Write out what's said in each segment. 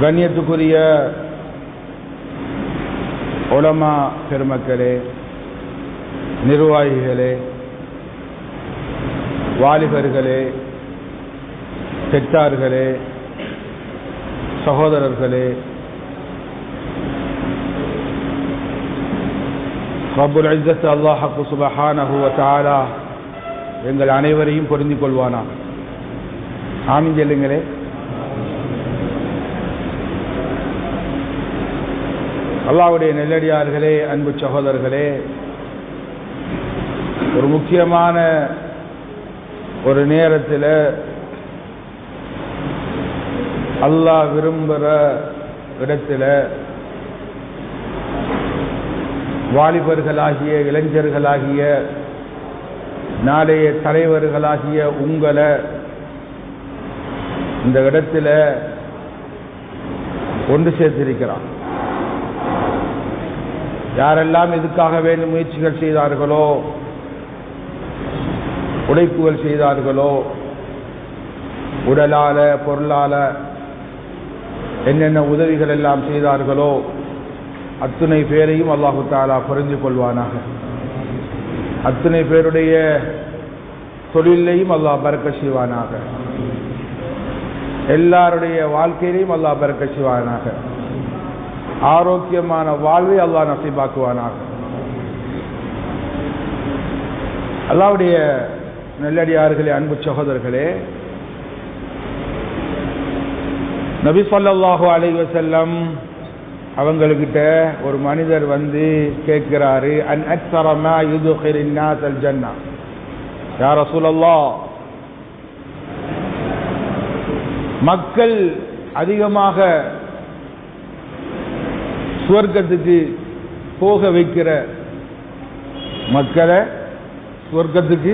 கண்ணியத்துக்குரிய உலமா பெருமக்களே, நிர்வாகிகளே, வாலிபர்களே, பெற்றார்களே, சகோதரர்களே, ரப்புல் இஸ்ஸத் அல்லாஹ் சுப்ஹானஹு வ தஆலா எங்கள் அனைவரையும் பொருந்திக் கொள்வானா. ஆமீன் சொல்லுங்களே. அல்லாஹ்வுடைய நெல்லடியார்களே, அன்பு சகோதரர்களே, ஒரு முக்கியமான ஒரு நேரத்தில் அல்லாஹ் விரும்புகிற இடத்துல வாலிபர்களாகிய, இளைஞர்களாகிய, நாளைய தலைவர்களாகிய உங்களை இந்த இடத்துல ஒன்று சேர்த்திருக்கிறான். யாரெல்லாம் இதுக்காக வேண்டிய முயற்சிகள் செய்தார்களோ, உழைப்புகள் செய்தார்களோ, உடலால பொருளால என்னென்ன உதவிகள் எல்லாம் செய்தார்களோ அத்துணை பேரையும் அல்லாஹு தஆலா புரிந்து கொள்வானாக. அத்துணை பேருடைய தொழிலையும் அல்லாஹ் பரக்கத் செய்வானாக. எல்லாருடைய வாழ்க்கையிலையும் அல்லாஹ் பரக்கத் செய்வானாக. ஆரோக்கியமான வாழ்வை அல்லாஹ் நசீபாக்குவானாக. அல்லாஹ்வுடைய நல்லடியார்களே, அன்பு சகோதரர்களே, நபி ஸல்லல்லாஹு அலைஹி வஸல்லம் அவங்கள்கிட்ட ஒரு மனிதர் வந்து கேட்கிறாரு, அன் அக்ஸர மா யுத்கிலுன் நாஸ் அல் ஜன்னah, யா ரசூலல்லாஹ், மக்கள் அதிகமாக சுவர்க்கத்துக்கு போக வைக்கிற, மக்களை சுவர்க்கத்துக்கு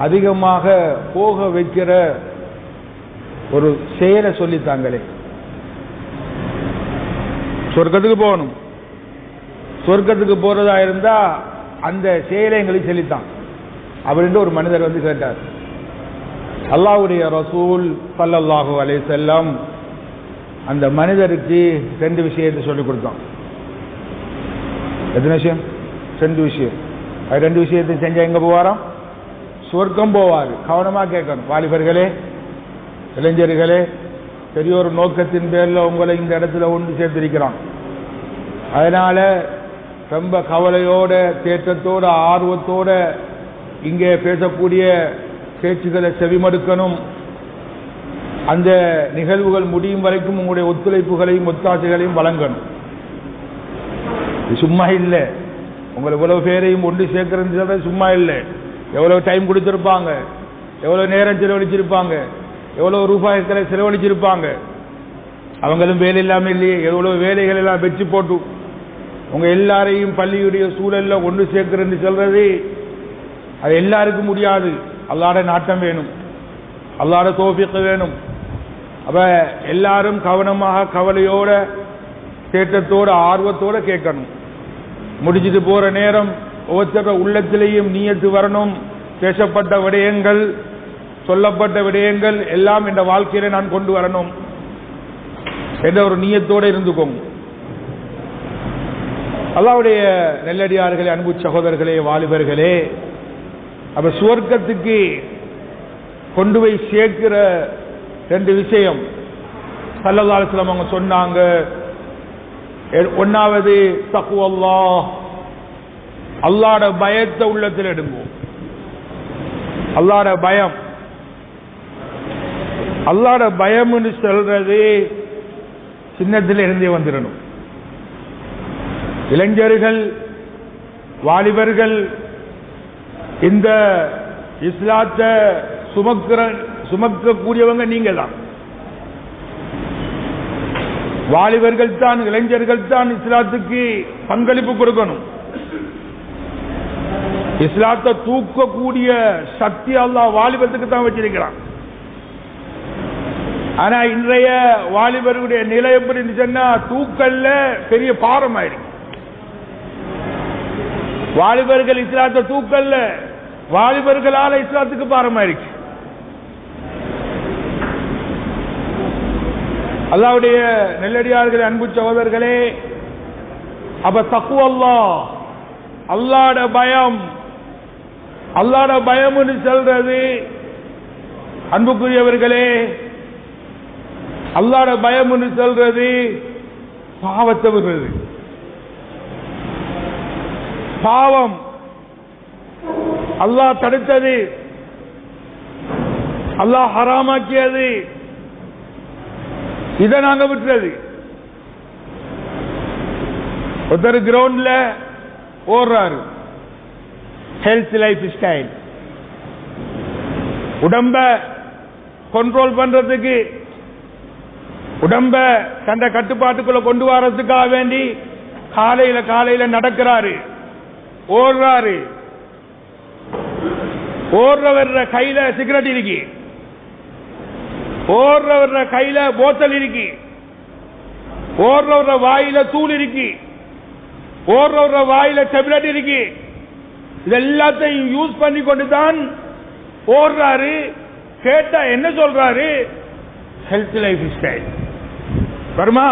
அதிகமாக போக வைக்கிற ஒரு செயலை சொல்லித்தாங்களே. சொர்க்கத்துக்கு போகணும், சொர்க்கத்துக்கு போறதா இருந்தா அந்த செயலை எங்களுக்கு சொல்லித்தான் அப்படின்னு ஒரு மனிதர் வந்து கேட்டார். அல்லாஹ்வுடைய ரசூல் ஸல்லல்லாஹு அலைஹி வஸல்லம் அந்த மனிதருக்கு ரெண்டு விஷயத்தை சொல்லிக் கொடுத்தான். எத்தனை விஷயம்? ரெண்டு விஷயம். அது ரெண்டு விஷயத்தை செஞ்சா எங்க போவாராம்? சொர்க்கம் போவாரு. கவனமா கேட்கணும் வாலிபர்களே, இளைஞர்களே. பெரிய ஒரு நோக்கத்தின் பேர்ல உங்களை இந்த இடத்துல ஒன்று சேர்த்திருக்கிறான். அதனால ரொம்ப கவலையோட, தேற்றத்தோட, ஆர்வத்தோட இங்கே பேசக்கூடிய பேச்சுக்களை செவிமடுக்கணும். அந்த நிகழ்வுகள் முடியும் வரைக்கும் உங்களுடைய ஒத்துழைப்புகளையும் ஒத்தாசைகளையும் வழங்கணும். சும்மா இல்லை, உங்களை இவ்வளவு பேரையும் ஒன்று சேர்க்கிறது சும்மா இல்லை. எவ்வளவு டைம் கொடுத்திருப்பாங்க, எவ்வளவு நேரம் செலவழிச்சிருப்பாங்க, எவ்வளவு ரூபாய்களை செலவழிச்சிருப்பாங்க. அவங்களும் வேலை இல்லாமல் இல்லையே, எவ்வளவு வேலைகள் எல்லாம் வச்சு போட்டு உங்க எல்லாரையும் பள்ளியுடைய சூழல்ல ஒன்று சேர்க்கிறது சொல்றது அது எல்லாருக்கும் முடியாது. அல்லாஹ்வுடைய நாட்டம் வேணும், அல்லாஹ்வுடைய தௌஃபீக் வேணும். அப்ப எல்லாரும் கவனமாக, கவலையோட, தேட்டத்தோட, ஆர்வத்தோட கேட்கணும். முடிச்சுட்டு போற நேரம் ஒவ்வொருத்தர உள்ளத்திலேயும் நீயத்து வரணும். பேசப்பட்ட விடயங்கள், சொல்லப்பட்ட விடயங்கள் எல்லாம் இந்த வாழ்க்கையில நான் கொண்டு வரணும் என்ற ஒரு நீயத்தோடு இருந்துக்கோங்க. அல்லாஹ்வுடைய நெல்லடியார்களே, அன்பு சகோதரர்களே, வாலிபர்களே, அப்ப சுவர்க்கத்துக்கு கொண்டு போய் சேர்க்கிற ரெண்டு விஷயம் ஸல்லல்லாஹு அலைஹி வஸல்லம் அவங்க சொன்னாங்க. ஒன்னாவது தக்வல்லாஹ், அல்லாஹ்வுடைய பயத்தை உள்ளத்தில் எடுப்போம். அல்லாஹ்வுடைய பயம், அல்லாஹ்வுடைய பயம்னு சொல்றது சின்னத்தில் இருந்தே வந்துடணும். இளைஞர்கள், வாலிபர்கள் இந்த இஸ்லாத்தை சுமக்கக்கூடியவங்க நீங்க தான். வாலிபர்கள் தான், இளைஞர்கள் தான் இஸ்லாத்துக்கு பங்களிப்பு கொடுக்கணும். இஸ்லாத்தை தூக்கக்கூடிய சக்தி அல்லாஹ் வாலிபத்துக்கு தான் வச்சிருக்கிறான். ஆனா இன்றைய வாலிபர்களுடைய நிலை எப்படி சொன்னா, தூக்கல்ல பெரிய பாரம் ஆயிடுச்சு. வாலிபர்கள் இஸ்லாத்தை தூக்கல்ல, வாலிபர்களால இஸ்லாத்துக்கு பாரம் ஆயிடுச்சு. அல்லாஹ்வுடைய நெல்லடியார்களே, அன்பு சகோதரர்களே, அப்ப தக்வல்லாஹ், அல்லாஹ்வுடைய பயம், அல்லாஹ்வுடைய பயம்னு சொல்றது அன்புக்குரியவர்களே, அல்லாஹ்வுடைய பயம்னு சொல்றது பாவத்தை விடுறது. பாவம் அல்லாஹ் தடுத்தது, அல்லாஹ் ஹராமாக்கியது, இதை நாங்க விட்டுறது. ஒருத்தர் கிரவுண்ட்ல ஓடுறாரு, ஹெல்த் லைஃப் ஸ்டைல், உடம்ப கண்ட்ரோல் பண்றதுக்கு, உடம்ப தந்த கட்டுப்பாட்டுக்குள்ள கொண்டு வரதுக்காக வேண்டி காலையில நடக்கிறாரு, ஓடுறாரு. ஓடுறவர் கையில சிகரெட் இருக்கு, ஓடுறவர் கையில போத்தல் இருக்கு, ஓடுறவர் வாயில தூள் இருக்கு, ஓடுறவர் வாயில டெப்லெட் இருக்கு. இதெல்லாத்தையும் யூஸ் பண்ணி கொண்டு தான் ஓடுறாரு. கேட்டா என்ன சொல்றாரு? Health life style. வருமா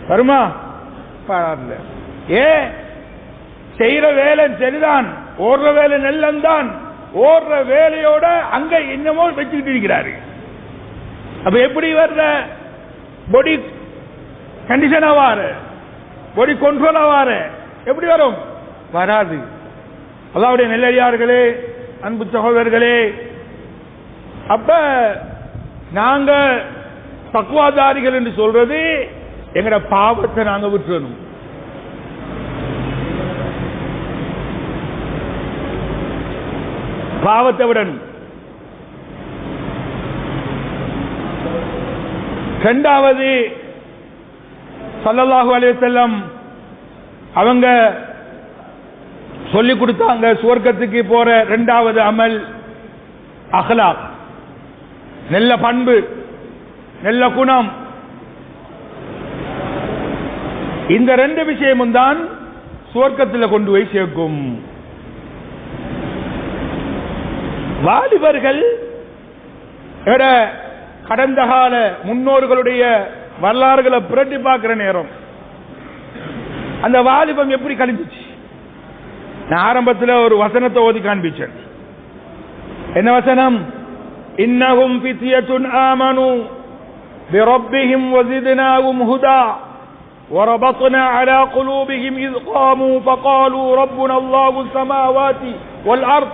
வருமா? ஏ செய்யற வேலை சரிதான், ஓடுற வேலை நல்லந்தான், ஓடுற வேலையோட அங்க என்னமோ வச்சுக்கிட்டு இருக்கிறாரு. அப்ப எப்படி வர்ற பாடி கண்டிஷன் ஆவாரு, பாடி கண்ட்ரோல் ஆவாரு, எப்படி வரும்? வராது. அல்லாஹ்வுடைய நெல்லடியார்களே, அன்பு சகோதரர்களே, அப்ப நாங்க தக்வாதாரிகள் என்று சொல்றது எங்கட பாவத்தை நாங்க விட்டுறணும். பாவத்தை விடணும். இரண்டாவது, ஸல்லல்லாஹு அலைஹி வஸல்லம் அவங்க சொல்லிக் கொடுத்தாங்க, சுவர்க்கத்துக்கு போற இரண்டாவது அமல் அஹ்லாக், நல்ல பண்பு, நல்ல குணம். இந்த ரெண்டு விஷயமும் தான் சுவர்க்கத்தில் கொண்டு போய் சேர்க்கும். வாலிபர்கள் கடந்த கால முன்னோர்களுடைய வரலாறுகளை புரட்டி பார்க்கிற நேரம் அந்த வாலிபம் எப்படி கழிஞ்சிச்சு? நான் ஆரம்பத்தில் ஒரு வசனத்தை ஓதி காண்பிச்சேன். என்ன வசனம்? இன்னஹும் ஃபித்யத்துன் ஆமனு பிரப்பிஹிம் வஸித்னாஹும் ஹுதா وربطنا على قلوبهم إذ قاموا فقالوا ربنا الله السماوات والأرض.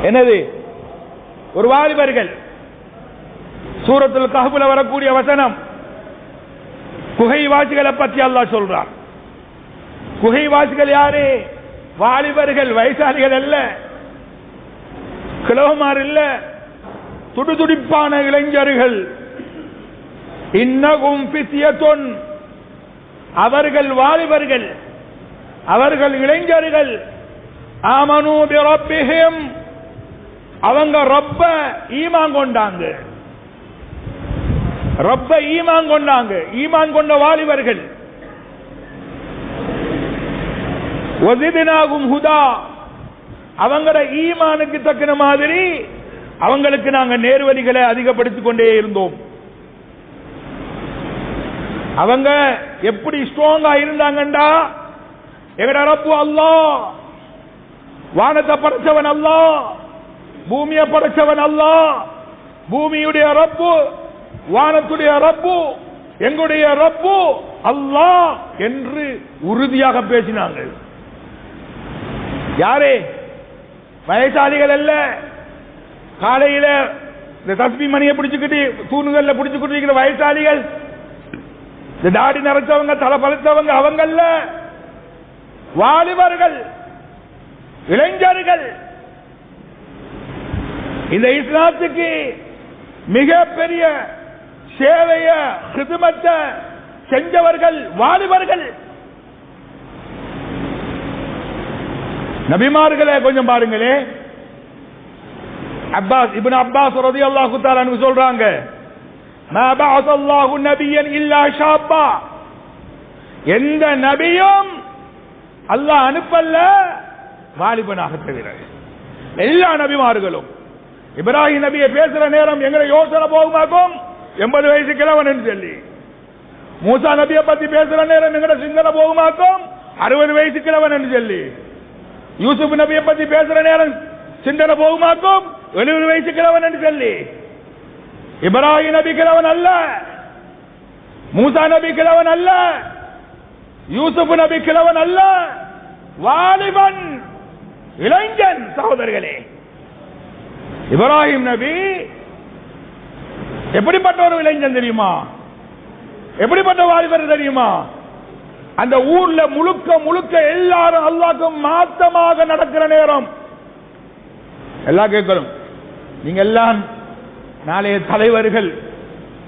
என்னது? ஒரு வாலிபர்கள். சூரத்துல் கஹ்ஃப்ல வரக்கூடிய வசனம் குகைவாசிகளை பற்றி அல்லாஹ் சொல்றார். குகைவாசிகள் யாரு? வாலிபர்கள், வயசாளிகள் அல்ல, கிழவமார் இல்ல, துடிதுடிப்பான இளைஞர்கள். இன்னகும் ஃபித்யத்துன், அவர்கள் வாலிபர்கள், அவர்கள் இளைஞர்கள். ஆமனு பிரப்பிஹிம், அவங்க ரப்ப ஈமான் கொண்டாங்க, ரப்ப ஈமான் கொண்டாங்க, ஈமான் கொண்ட வாலிபர்கள். வஸித்னாஹும் ஹுதா, அவங்களோட ஈமானுக்கு தக்கன மாதிரி அவங்களுக்கு நாங்க நேர்வழிகளை அதிகப்படுத்திக் கொண்டே இருந்தோம். அவங்க எப்படி ஸ்ட்ராங்கா இருந்தாங்கண்டா, எங்கட ரப்பு அல்லாஹ், வானத்தை படைச்சவன் அல்லாஹ், பூமியை படைச்சவன் அல்லாஹ், பூமியுடைய ரப்பு, வானத்துடைய ரப்பு, எங்களுடைய ரப்பு அல்லாஹ் என்று உறுதியாக பேசினாங்க. யாரே? வயசாளிகள் அல்ல. காலையில இந்த தஸ்பீ மணியை பிடிச்சுக்கிட்டு தூணுகள்ல பிடிச்சுக்கிட்டு இருக்கிற வயசாளிகள், இந்த தாடி நிறைச்சவங்க, தலை பழுத்தவங்க, அவங்கல்ல, வாலிபர்கள், இளைஞர்கள். இந்த இஸ்லாத்துக்கு மிகப்பெரிய சேவைய ஹிதுமத்தை செஞ்சவர்கள் வாலிபர்கள். நபிமார்களை கொஞ்சம் பாருங்களே. இப்னு அப்பாஸ் ரலியல்லாஹு தஆலா அன்ஹு சொல்றாங்க, மா பஅஸல்லாஹு நபியன் இல்லா ஷாப்பா, எந்த நபியும் அல்லாஹ் அனுப்பல்ல வாலிபனாக தவிர. எல்லா நபிமார்களும் இப்ராஹிம் நபியை பேசுற நேரம் எங்களை யோசனை போகுமாக்கும் 80 வயசு கிழவன் என்று சொல்லி. மூசா நபியை பத்தி பேசுற நேரம் எங்கட சிந்தனை போகுமாக்கும் 60 வயசு கிழவன் என்று சொல்லி. யூசுப் நபியை பத்தி பேசுற நேரம் சிந்தனை போகுமாக்கும் 70 வயசு கிழவன் என்று சொல்லி. இப்ராஹிம் நபி கிழவன் அல்ல, மூசா நபி கிழவன் அல்ல, யூசுப் நபி கிழவன் அல்ல, வாலிபன் இளைஞன். சகோதரர்களே, இப்ராஹிம் நபி எப்படிப்பட்ட ஒரு இளைஞன் தெரியுமா? எப்படிப்பட்ட வாலிபர் தெரியுமா? அந்த ஊர்ல முழுக்க முழுக்க எல்லாரும் அல்லாஹ்வுக்கு மாத்தமாக நடக்கிற நேரம் எல்லாம் கேட்கணும். நீங்க எல்லாம் நாளைய தலைவர்கள்,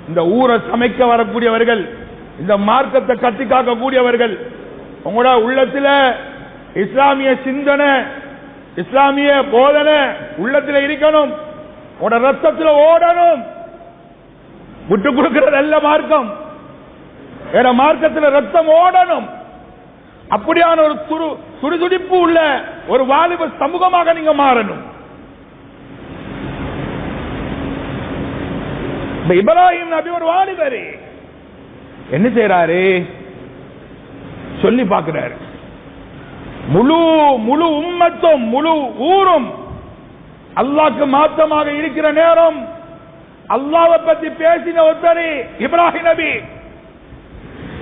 இந்த ஊரை சமைக்க வரக்கூடியவர்கள், இந்த மார்க்கத்தை கட்டி காக்கக்கூடியவர்கள். உங்களோட உள்ளத்தில் இஸ்லாமிய சிந்தனை, இஸ்லாமிய போதனை உள்ளத்தில் இருக்கணும். உங்களோட ரத்தத்தில் ஓடணும். விட்டு கொடுக்கிறது அல்ல மார்க்கம். வேற மார்க்கத்தில் ரத்தம் ஓடணும். அப்படியான ஒரு துடிதுடிப்பு உள்ள ஒரு வாலிப சமூகமாக நீங்க மாறணும். இப்ராஹிம் நபி ஒரு வாலிபர் என்ன செய்யறாரு? சொல்லி பார்க்கிறாரு. முழு முழு உம்மத்தும் முழு ஊரும் அல்லாஹ்க்கு மாத்தமாக இருக்கிற நேரம் அல்லாஹ்வை பத்தி பேசின ஒருத்தர் இப்ராஹிம் நபி.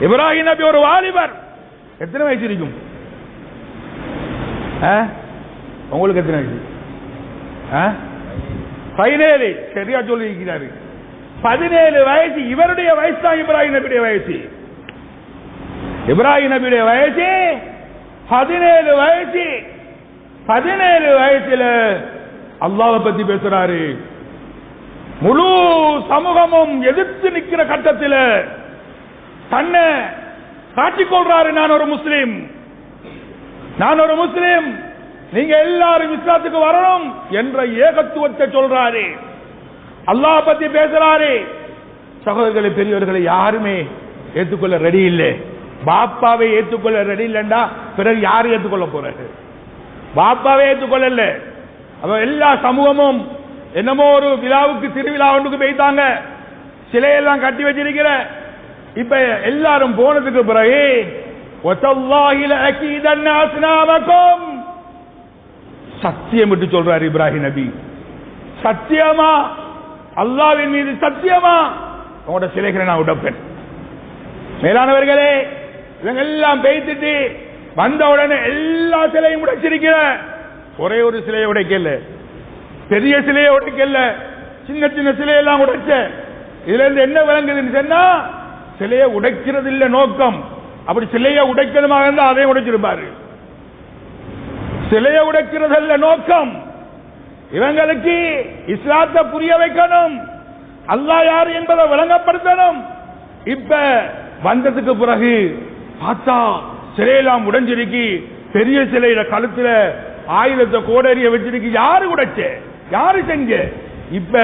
இப்ராஹிம் நபி ஒரு வாலிபர். எத்தனை வயசு இருக்கும் உங்களுக்கு? எத்தனை வயசு? 17. சரியா சொல்லி இருக்கிறாரு. 17 வயசு. இவருடைய வயசு தான் இப்ராஹிம் நபியுடைய வயசு. இப்ராஹிம் நபியுடைய வயசு 17 வயசு. 17 வயசுல அல்லாஹ்வை பத்தி பேசுறாரு. முழு சமூகமும் எதிர்த்து நிற்கிற கட்டத்தில் தன்னை காட்டிக்கொள்றாரு. நான் ஒரு முஸ்லிம், நான் ஒரு முஸ்லிம், நீங்க எல்லாரும் இஸ்லாத்துக்கு வரணும் என்ற ஏகத்துவத்தை சொல்றாரு. அல்லாஹ் பத்தி பேசுறாரு. சகோதரர்களை, பெரியவர்களை யாருமே ஏற்றுக்கொள்ள ரெடி இல்லை. பாப்பாவை ஏற்றுக்கொள்ள ரெடி இல்லைண்டா பிறகு யாரு ஏற்றுக்கொள்ள போறாரு? பாப்பாவே ஏற்றுக்கொள்ளல. அப்ப எல்லா சமூகமும் என்னமோ ஒரு விழாவுக்கு, திருவிழா ஒன்றுக்கு போயிட்டாங்க, சிலையெல்லாம் கட்டி வச்சிருக்கிற. இப்ப எல்லாரும் போனதுக்கு பிறகு சத்தியம் விட்டு சொல்றாரு இப்ராஹிம் நபி. சத்தியமா, அல்லாஹ்வின் மீது சத்தியமா, உங்களோட சிலைகளை நான் உடைப்பேன். மேலானவர்களே, இவங்க எல்லாம் பேசிட்டு வந்த உடனே எல்லா சிலையும் உடைச்சிருக்கிற. ஒரே ஒரு சிலையை உடைக்கல, பெரிய சிலையை உடைக்கல, சின்ன சின்ன சிலையெல்லாம் உடைச்ச. இதுல இருந்து என்ன விளங்குதுன்னு சொன்னா, சிலையை உடைக்கிறது இல்ல நோக்கம். அப்படி சிலையை உடைக்கிறதுமாக இருந்தா அதையும் உடைச்சிருப்பாரு. சிலையை உடைக்கிறது அல்ல நோக்கம். இவங்களுக்கு இஸ்லாத்தை புரிய வைக்கணும், அல்லாஹ் யார் என்பதை விளங்கப்படுத்தணும். இப்ப வந்ததுக்கு பிறகு பார்த்தா சிலையெல்லாம் உடைஞ்சிருக்கு. பெரிய சிலையில கழுத்துல ஆயுதத்தை கோடரிய வச்சிருக்கு. யாரு உடைச்ச? யாரு செஞ்ச? இப்ப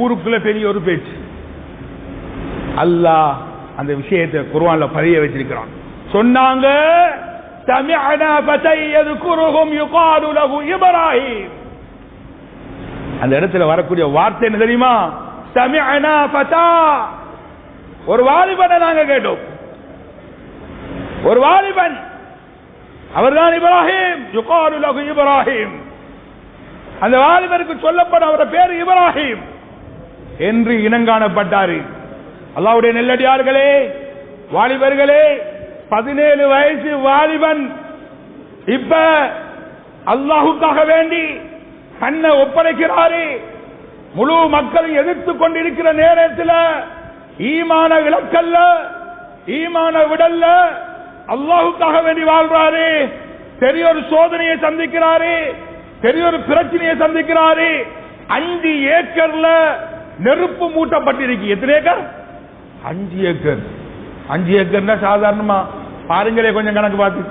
ஊருக்குள்ள பெரிய ஒரு பேச்சு. அல்லாஹ் அந்த விஷயத்தை குர்ஆன்ல பதிய வச்சிருக்கிறான். சொன்னாங்க, சமிஅனா ஃபதை யذكرهم يقال له இப்ராஹிம். அந்த இடத்துல வரக்கூடிய வார்த்தை என்ன தெரியுமா? சமிஅனா ஃபதா. ஒரு வாலிபனை நாங்க கேட்டோம். ஒரு வாலிபன், அவர்தான் இப்ராஹிம். யுகாலு லஹு இப்ராஹிம். அந்த வாலிபருக்கு சொல்லப்பட அவர பேர் இப்ராஹிம் என்று இனங்காணப்பட்டாரு. அல்லாஹ்வுடைய நெல்லடியார்களே, வாலிபர்களே, 17 வயசு வாலிபன் இப்ப அல்லாஹ்வுக்காக வேண்டி தன்னை ஒப்படைக்கிறாரு. முழு மக்களை எதிர்த்துக் கொண்டிருக்கிற நேரத்தில் ஈமான விளக்கல்ல, ஈமான விடல்ல, அல்லாஹ்வுக்காக வேண்டி வாழ்றாரு. பெரிய ஒரு சோதனையை சந்திக்கிறாரு, பெரிய ஒரு பிரச்சனையை சந்திக்கிறாரு. 5 ஏக்கர்ல நெருப்பு மூட்டப்பட்டிருக்கு. எத்தனை ஏக்கர்? 5 ஏக்கர். 5 ஏக்கர்னா சாதாரணமா பாருங்களே, கொஞ்சம் கணக்கு பார்த்து.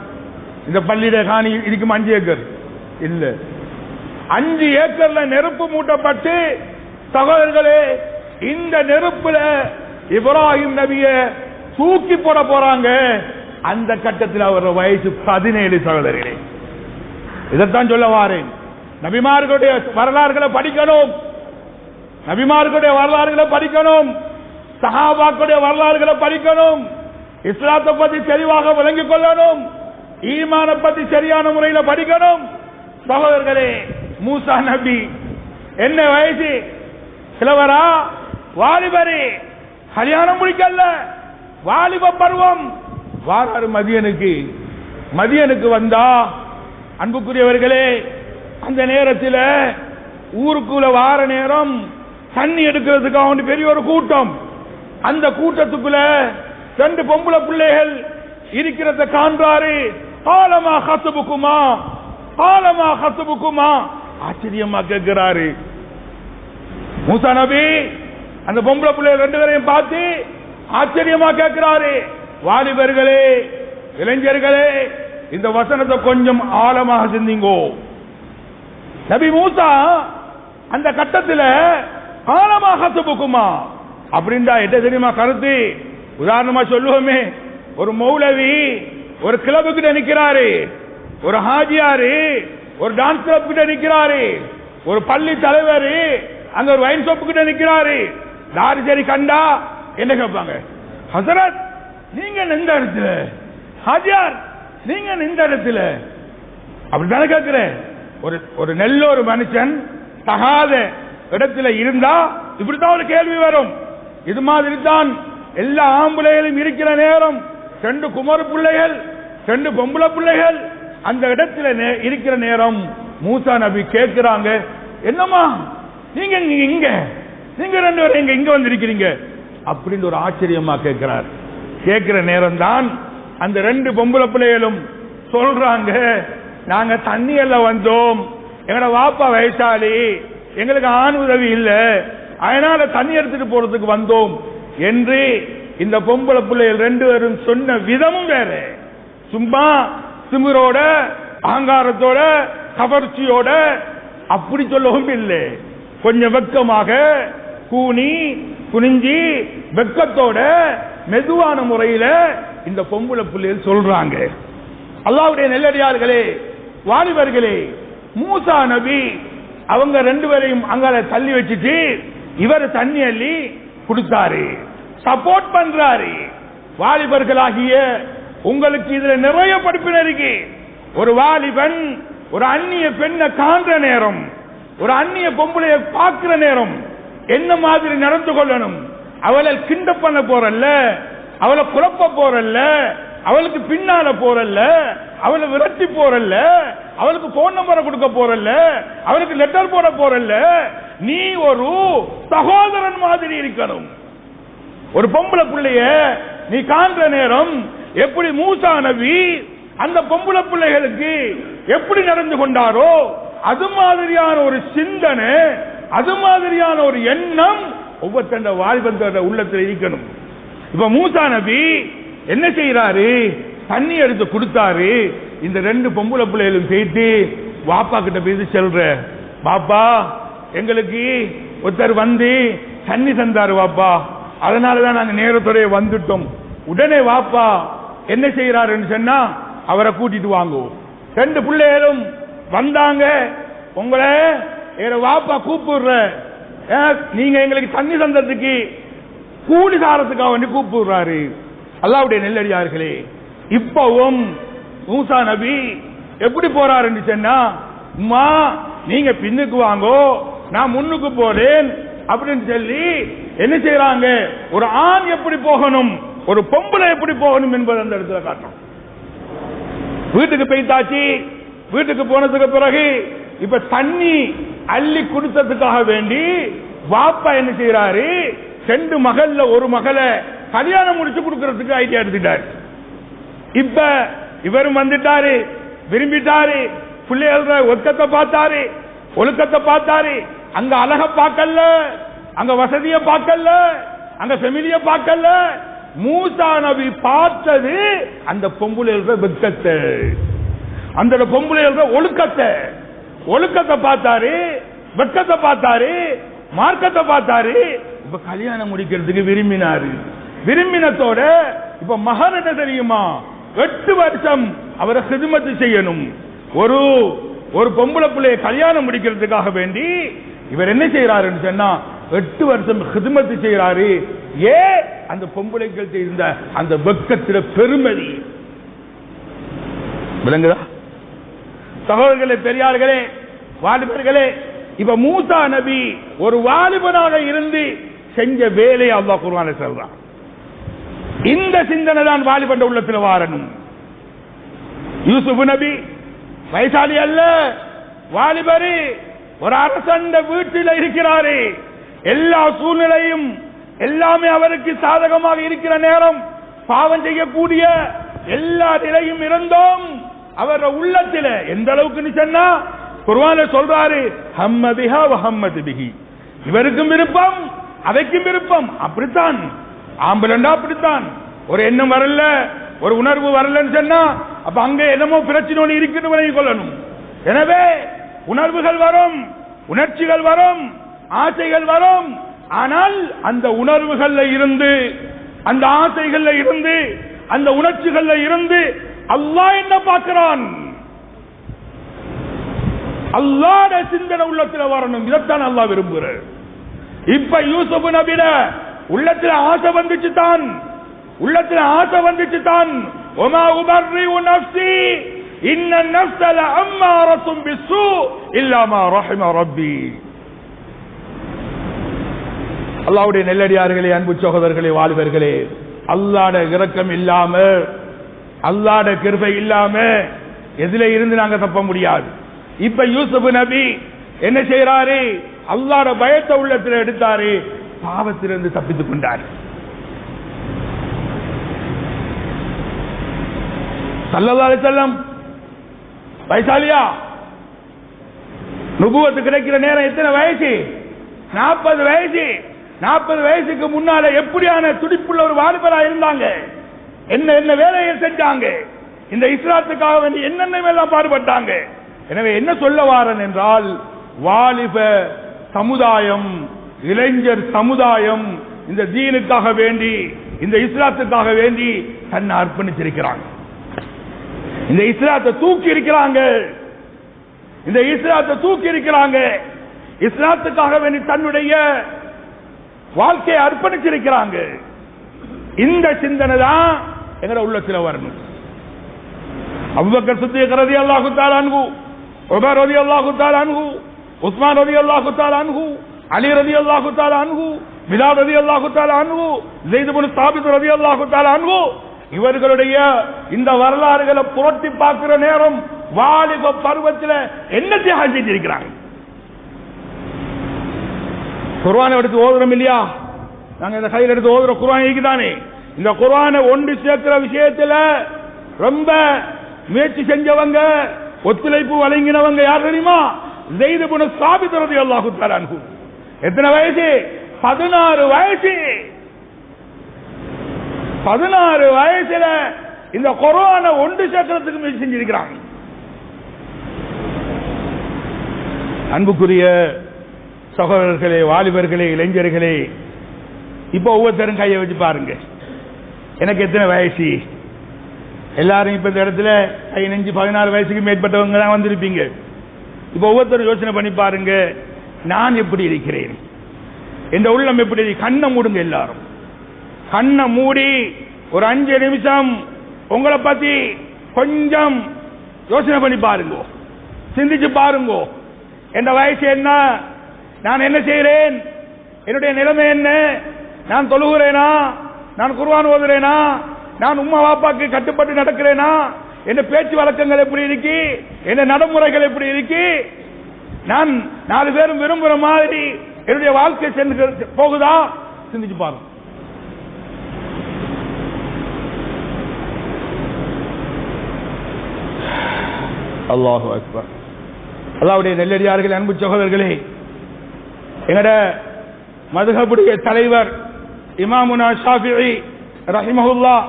இந்த பள்ளியிட காணி இருக்கும் 5 ஏக்கர் இல்ல. 5 ஏக்கர்ல நெருப்பு மூட்டப்பட்டு, சகோதரர்களே, இந்த நெருப்புல இப்ராஹிம் நபிய தூக்கி போட போறாங்க. அந்த கட்டத்தில் அவர் வயசு 17. சகோதரர்களே, இதைத்தான் சொல்ல வாரேன். நபிமார்களுடைய வரலாறுகளை படிக்கணும். நபிமார்களுடைய வரலாறுகளை படிக்கணும், சஹாபாக்களுடைய வரலாறுகளை படிக்கணும், இஸ்லாத்தை பத்தி தெளிவாக விளங்கிக் கொள்ளணும், ஈமான பத்தி சரியான முறையில் படிக்கணும். சகோதரர்களே, மூசா நபி என்ன வயசு? கிழவரா? வாலிபரே, கல்யாணம் முடிக்கல, வாலிப பருவம். வாராரு மதியனுக்கு வந்தா, அன்புக்குரியவர்களே, அந்த நேரத்தில் ஊருக்குள்ள வார நேரம் தண்ணி எடுக்கிறதுக்காக பெரிய ஒரு கூட்டம். அந்த கூட்டத்துக்குள்ள 2 பொம்பளை பிள்ளைகள் இருக்கிறத காண்றாரு. காலமா ஹசுபுக்குமா ஆச்சரியமா கேட்கிறாரு. மூசா நபி அந்த பொம்பளை பிள்ளைகள் 2 பேரையும் பார்த்து ஆச்சரியமா கேட்கிறாரு. வாலிபர்களே, இளைஞர்களே, இந்த வசனத்தை கொஞ்சம் ஆழமாக சிந்திங்கோ. நபி மூசா அந்த கட்டத்தில் ஆழமாக ஹசுபுக்குமா அப்படின்னா என்ன தெரியுமா கருத்து? உதாரணமா சொல்லுவோமே, ஒரு மௌலவி ஒரு கிளப் கிட்ட நிக்கிறாரு, ஒரு ஹாஜியாரு ஒரு டான்ஸ் கிளப் கிட்ட நிக்கிறாரு, ஒரு பள்ளி தலைவர் அங்க ஒரு வைன் ஷாப் கிட்ட நிக்கிறாரு. தாரி சரி கண்டா என்ன கேட்பாங்க? ஹசரத் நீங்க எந்த இடத்துல? ஹாஜியார் நீங்க எந்த இடத்துல? அப்படித்தானே கேட்கிறேன். ஒரு நல்ல ஒரு மனுஷன் தகாத இடத்துல இருந்தா இப்படித்தான் ஒரு கேள்வி வரும். இது மாதிரி தான் எல்லா ஆம்பளைகளும் இருக்கிற நேரம் 2 குமர பிள்ளைகள் 2 பொம்பளை பிள்ளைகள் அந்த இடத்துல இருக்கிற நேரம் மூசா நபி கேட்கிறாங்க, என்னம்மா நீங்க இங்க, நீங்க 2 பேரும் இங்க வந்திருக்கிறீங்க அப்படின்னு ஒரு ஆச்சரியமா கேட்கிறார். கேட்கிற நேரம் தான் அந்த 2 பொம்பளை பிள்ளைகளும் சொல்றாங்க, நாங்க தண்ணி எல்லாம் வந்தோம், எங்களோட வாப்பா வயசாளி, எங்களுக்கு ஆண் உதவி இல்ல, அதனால தண்ணி எடுத்துட்டு போறதுக்கு வந்தோம் என்று இந்த பொம்பளை பிள்ளைகள் 2 பேரும் சொன்ன விதமும் வேற. சும்மா திமிரோட அகங்காரத்தோட கவர்ச்சியோட அப்படி சொல்லவும் இல்லை. கொஞ்சம் வெக்கமாக குனிஞ்சி வெக்கத்தோட மெதுவான முறையில இந்த பொம்பளை பிள்ளைகள் சொல்றாங்க. அல்லாஹ்வுடைய நல்லடியார்களே, வாலிபர்களே, மூசா நபி அவங்க 2 பேரையும் அங்கால தள்ளி வச்சுட்டு இவர் தண்ணி அள்ளி கொடுத்தாரு, சப்போர்ட் பண்றாரு. வாலிபர்களாகிய உங்களுக்கு இதுல நிறைய படிப்பினை இருக்கு. ஒரு வாலிபன் ஒரு அந்நிய பெண்ணை காண்ற நேரம், ஒரு அந்நிய பொம்பளைய பார்க்கிற நேரம் என்ன மாதிரி நடந்து கொள்ளணும்? அவளை கிண்ட பண்ண போறல்ல, அவளை குழப்ப போறல்ல, அவளுக்கு பின்னால போறல்ல, அவளை விரட்டி போறல்ல, அவளுக்கு போன் நம்பரை கொடுக்க போறல்ல, அவளுக்கு லெட்டர் போட போறல்ல. நீ ஒரு சகோதரன் மாதிரி இருக்கணும். ஒரு பொம்பளை பிள்ளைய நீ காண்ற நேரம் எப்படி மூசா நபி அந்த பொம்பளை பிள்ளைகளுக்கு எப்படி நடந்து கொண்டாரோ அது மாதிரியான ஒரு சிந்தனை, அது மாதிரியான ஒரு எண்ணம் ஒவ்வொருத்தண்ட வாலிபத்தோட உள்ளத்தில் இருக்கணும். இப்ப மூசா நபி என்ன செய்யறாரு? தண்ணி எடுத்து கொடுத்தாரு. இந்த 2 பொம்பளை பிள்ளைகளும் போயிட்டு வாப்பா கிட்ட போய் சொல்ற, பாப்பா எங்களுக்கு ஒருத்தர் வந்து தண்ணி தந்தாரு வாப்பா, அதனாலதான் நாங்க நேரத்தோட வந்துட்டோம். உடனே வாப்பா என்ன செய்யறாருன்னு சொன்னா அவரை கூட்டிட்டு வாங்குவோம். 2 பிள்ளைகளும் வந்தாங்க. உங்களை வாப்பா கூப்பிடுற, நீங்க எங்களுக்கு தண்ணி தந்ததுக்கு கூலி சாரத்துக்காக வேண்டி கூப்பிடுறாரு. அல்லாஹ்வுடைய நெல்லடியார்களே, இப்பவும் மூசா நபி எப்படி போறாருன்னு சொன்னா, அம்மா நீங்க பின்னுக்கு வாங்கோ, நான் முன்னுக்கு போறேன் அப்படின்னு சொல்லி என்ன செய்யறாங்க? ஒரு ஆண் எப்படி போகணும், ஒரு பொம்பளை எப்படி போகணும் என்பது அந்த இடத்துல காட்டும். வீட்டுக்கு போய்த்தாச்சு. வீட்டுக்கு போனதுக்கு பிறகு இப்ப தண்ணி அள்ளி கொடுத்ததுக்காக வேண்டி வாப்பா என்ன செய்யறாரு? 2 மகள்ல ஒரு மகளை கல்யாணம் முடிச்சு கொடுக்கறதுக்கு ஐடியா எடுத்துட்டாரு. இப்ப இவரும் வந்துட்டாரு, விரும்பிட்டாரு. பிள்ளைகள் ஒழுக்கத்தை பார்த்தாரு, ஒழுக்கத்தை பார்த்தாரு. அங்க அழக பார்க்கல, அங்க வசதிய பார்க்கல, அங்க ஃபெமிலிய பார்க்கல. மூசா நபி பார்த்தது அந்த பொம்புளையோட வெட்கத்தை, அந்த பொம்புளையோட ஒழுக்கத்தை. ஒழுக்கத்தை பார்த்தாரு, வெட்கத்தை பார்த்தாரு, மார்க்கத்தை பார்த்தாரு. இப்ப கல்யாணம் முடிக்கிறதுக்கு விரும்பினாரு. விரும்பினத்தோட இப்ப மகன் என்ன தெரியுமா? 8 வருஷம் அவரை ஹிதுமத்து செய்யணும். ஒரு பொம்பளை பிள்ளைய கல்யாணம் முடிக்கிறதுக்காக வேண்டி இவர் என்ன செய்யறாருன்னு சொன்னா 8 வருஷம் ஹிதமத் செய்கிறாரு. ஏன் அந்த பொம்பளைகள் இருந்த அந்த வெக்கத்தில பெருமதி விளங்குதா? சகோதரர்களே, பெரியார்களே, வாலிபர்களே, இப்ப மூசா நபி ஒரு வாலிபனாக இருந்து செஞ்ச வேலையை அல்லாஹ் குர்ஆன்ல சொல்றான். இந்த சிந்தனை தான் வாலிபன் உள்ளத்தில் வாரணும். யூசுப் நபி வயசாளி அல்ல, வாலிபரு, ஒரு அரசண்ட வீட்டில் இருக்கிறாரு. எல்லா சூழ்நிலையும் எல்லாமே அவருக்கு சாதகமாக இருக்கிற நேரம், பாவம் செய்யக்கூடிய எல்லா நிலையும் இருந்தோம் அவர் உள்ளத்தில் எந்த அளவுக்கு சொன்னா குர்ஆன்ல சொல்றாரு, ஹம்மதிஹா வ ஹம்மது பிஹி, இவருக்கும் விருப்பம் அவைக்கும் விருப்பம். அப்படித்தான் ஆம்பளண்டா, அப்படித்தான். ஒரு எண்ணம் வரல, ஒரு உணர்வு வரலன்னு சொன்னா அப்ப அங்க என்னமோ பிரச்சனை இருக்குன்னு விளங்கிக் கொள்ளணும். எனவே உணர்வுகள் வரும், உணர்ச்சிகள் வரும், ஆசைகள் வரும். ஆனால் அந்த உணர்வுகள்ல இருந்து, அந்த ஆசைகள்ல இருந்து, அந்த உணர்ச்சிகள்ல இருந்து அல்லாஹ் என்ன பார்க்கிறான், அல்லாஹ்ட சிந்தனை உள்ளத்தில் வரணும். இதைத்தான் அல்லாஹ் விரும்புகிறார். இப்ப யூசுப் நபியிட உள்ளத்தில் ஆசை வந்துச்சு தான், உள்ளத்தில் ஆசை வந்துச்சு தான். ஒமா உபர்ரிஉ நஃப்ஸி இன்ன النفس لأمارة بالسوء إلا ما رحم ربي. அல்லாஹ்வுடைய நெல்லடியார்களே, அன்பு சகோதரர்களே, வாலிபர்களே, அல்லாஹ்ட இரக்கம் இல்லாம, அல்லாஹ்ட கிருபை இல்லாம எதில இருந்து நாங்க தப்ப முடியாது. இப்ப யூசுப் நபி என்ன செய்யறாரு, அல்லாஹ்ட பயத்தை உள்ளத்தில் எடுத்தாரு, பாவத்திலிருந்து தப்பித்துக் கொண்டார். ஸல்லல்லாஹு அலைஹி வஸல்லம் வயசாலியா, நுபுவத்து கிடைக்கிற நேரம் எத்தனை வயசு? 40 வயசு. 40 வயசுக்கு முன்னால எப்படியான துடிப்புள்ள ஒரு வாலிபரா இருந்தாங்க, என்ன என்ன வேலையை செஞ்சாங்க, இந்த இஸ்லாத்துக்காக வேண்டி என்னென்ன எல்லாம் பாடுபட்டாங்க. எனவே என்ன சொல்ல வாரன் என்றால், வாலிப சமுதாயம், இளைஞர் சமுதாயம் இந்த தீனுக்காக வேண்டி, இந்த இஸ்லாத்துக்காக வேண்டி தன்னை அர்ப்பணிச்சிருக்கிறாங்க. இந்த இஸ்லாத்தை தூக்கி இருக்கிறாங்க, இந்த இஸ்லாத்தை தூக்கி இருக்கிறாங்க. இஸ்லாத்துக்காக வேண்டி தன்னுடைய வாழ்க்கையை அர்ப்பணிச்சிருக்கிறாங்க. இந்த சிந்தனை தான் எங்கட உள்ளத்தில் வரணும். அபூபக்கர் சித்திக் ரலியல்லாஹு தஆலா அன்ஹு, உமர் ரலியல்லாஹு தஆலா அன்ஹு, உஸ்மான் ரலியல்லாஹு தஆலா அன்ஹு, அலி ரலியல்லாஹு தஆலா அன்ஹு, பிலால் ரலியல்லாஹு தஆலா அன்ஹு, ஸைத் இப்னு சாபித் ரலியல்லாஹு தஆலா அன்ஹு, இவர்களுடைய இந்த வரலாறுகளை புரட்டி பார்க்கிற நேரம் வாலிப பருவத்தில் என்ன தியாகம் செஞ்சிருக்கிறாங்க. குர்ஆனை எடுத்து ஓதுறோம் இல்லையா, நாங்க இந்த கையில் எடுத்து ஓதுற குர்ஆன் இருக்குதானே, இந்த குர்ஆனை ஒன்று சேர்க்கிற விஷயத்துல ரொம்ப முயற்சி செஞ்சவங்க, ஒத்துழைப்பு வழங்கினவங்க யார் தெரியுமா? ஸைத் இப்னு சாபித் ரலியல்லாஹு தஆலா அன்ஹு. எத்தனை வயசு? 16 வயசு. 16 வயசுல இந்த குர்ஆனை ஒன்று சேர்க்கிறதுக்கு முயற்சி செஞ்சிருக்கிறாங்க. அன்புக்குரிய சகோதரர்களே, வாலிபர்களே, இளைஞர்களே, இப்ப ஒவ்வொருத்தரும் கையை வச்சு பாருங்க, எனக்கு எத்தனை வயசு? எல்லாரும் இப்ப இந்த இடத்துல 15-16 வயசுக்கு மேற்பட்டவங்க தான் வந்திருப்பீங்க. இப்ப ஒவ்வொருத்தரும் யோசனை பண்ணி பாருங்க, நான் எப்படி இருக்கிறேன், என்ற உள்ளம் எப்படி? கண்ணை மூடுங்க, எல்லாரும் கண்ணை மூடி ஒரு 5 நிமிஷம் உங்களை பத்தி கொஞ்சம் யோசனை பண்ணி பாருங்க, சிந்திச்சு பாருங்க. என் வயசு என்ன, நான் என்ன செய்கிறேன், என்னுடைய நிலைமை என்ன, நான் தொழுகிறேனா, நான் குர்ஆன் ஓதுறேனா, நான் உம்மா வாப்பாக்கு கட்டுப்பட்டு நடக்கிறேனா, என்ன பேச்சு வழக்கங்கள் எப்படி இருக்கு, என்ன நடைமுறைகள் எப்படி இருக்கு, நான் 4 பேரும் விரும்புற மாதிரி என்னுடைய வாழ்க்கை சென்று போகுதா? சிந்திச்சு பாருங்க. அல்லாஹு அக்பர். அல்லாஹ்வுடைய நெல்லடியார்களே, அன்பு சகோதரர்களே, எங்கட மதுஹபுடைய தலைவர் இமாமுனா ஷாஃபிஈ ரஹிமஹுல்லாஹ்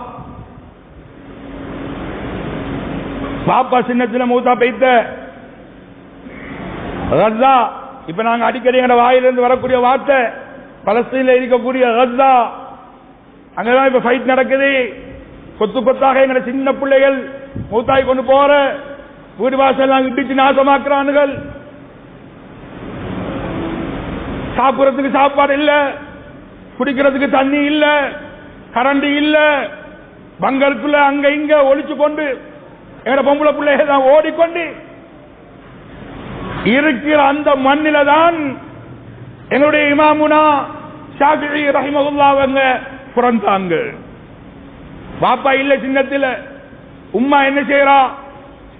பாப்பா சின்னத்தில் மூத்தா பெய்த கஸா, இப்ப நாங்க அடிக்கடி எங்கட வாயிலிருந்து வரக்கூடிய வார்த்தை பலஸ்தீன்ல இருக்கக்கூடிய கஸா, அங்கதான் இப்ப ஃபைட் நடக்குது. கொத்து கொத்தாக எங்கட சின்ன பிள்ளைகள் மூத்தாய் கொண்டு போற வீடு வாசல் இடிச்சு நாசமாக்குறானுகள். சாப்பிடறதுக்கு சாப்பாடு இல்ல, குடிக்கிறதுக்கு தண்ணி இல்ல, கரண்ட் இல்ல, பங்கருக்குள்ள அங்க இங்க ஒளிச்சு கொண்டு எங்க பொம்பளை பிள்ளைய தான் ஓடிக்கொண்டு இருக்கிற அந்த மண்ணில தான் எங்களுடைய இமாமுனா ஷாஃபிஈ ரஹிமஹுல்லாஹ் அவங்க பிறந்தாங்க. பாப்பா இல்ல சின்னத்துல, உம்மா என்ன செய்யறா?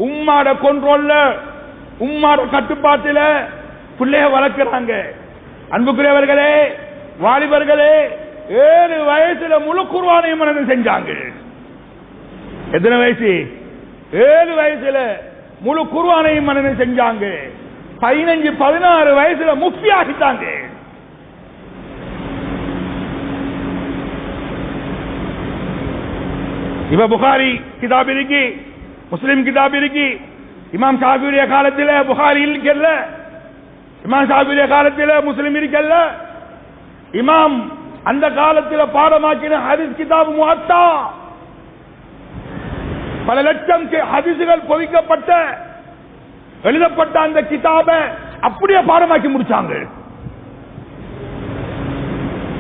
உம்மாட கண்ட்ரோல்ல, உம்மாட கட்டுப்பாட்டுல பிள்ளைய வளர்க்கிறாங்க. அன்புக்குரியவர்களே, வாலிபர்களே, 7 வயசுல முழு குர்ஆனை மனனம் செஞ்சாங்க. எத்தனை வயசு? 7 வயசுல முழு குர்ஆனை மனனம் செஞ்சாங்க. 15-16 வயசுல முஃப்தி ஆகிட்டாங்க. இப்ப புகாரி கிதாப் இருக்கு, முஸ்லிம் கிதாப் இருக்கு. இமாம் ஷாஃபிஈ காலத்தில் புகாரி இருக்கல்ல, இமாம் ஷாஃபிஈ காலத்தில் முஸ்லிம் இருக்கல்ல. இமாம் அந்த காலத்தில் பாடமாக்கின ஹதீஸ் கிதாப் முஅத்தா, பல லட்சம் ஹதீஸ்கள் பொதிக்கப்பட்ட எழுதப்பட்ட அந்த கிதாபை அப்படியே பாடமாக்கி முடிச்சாங்க.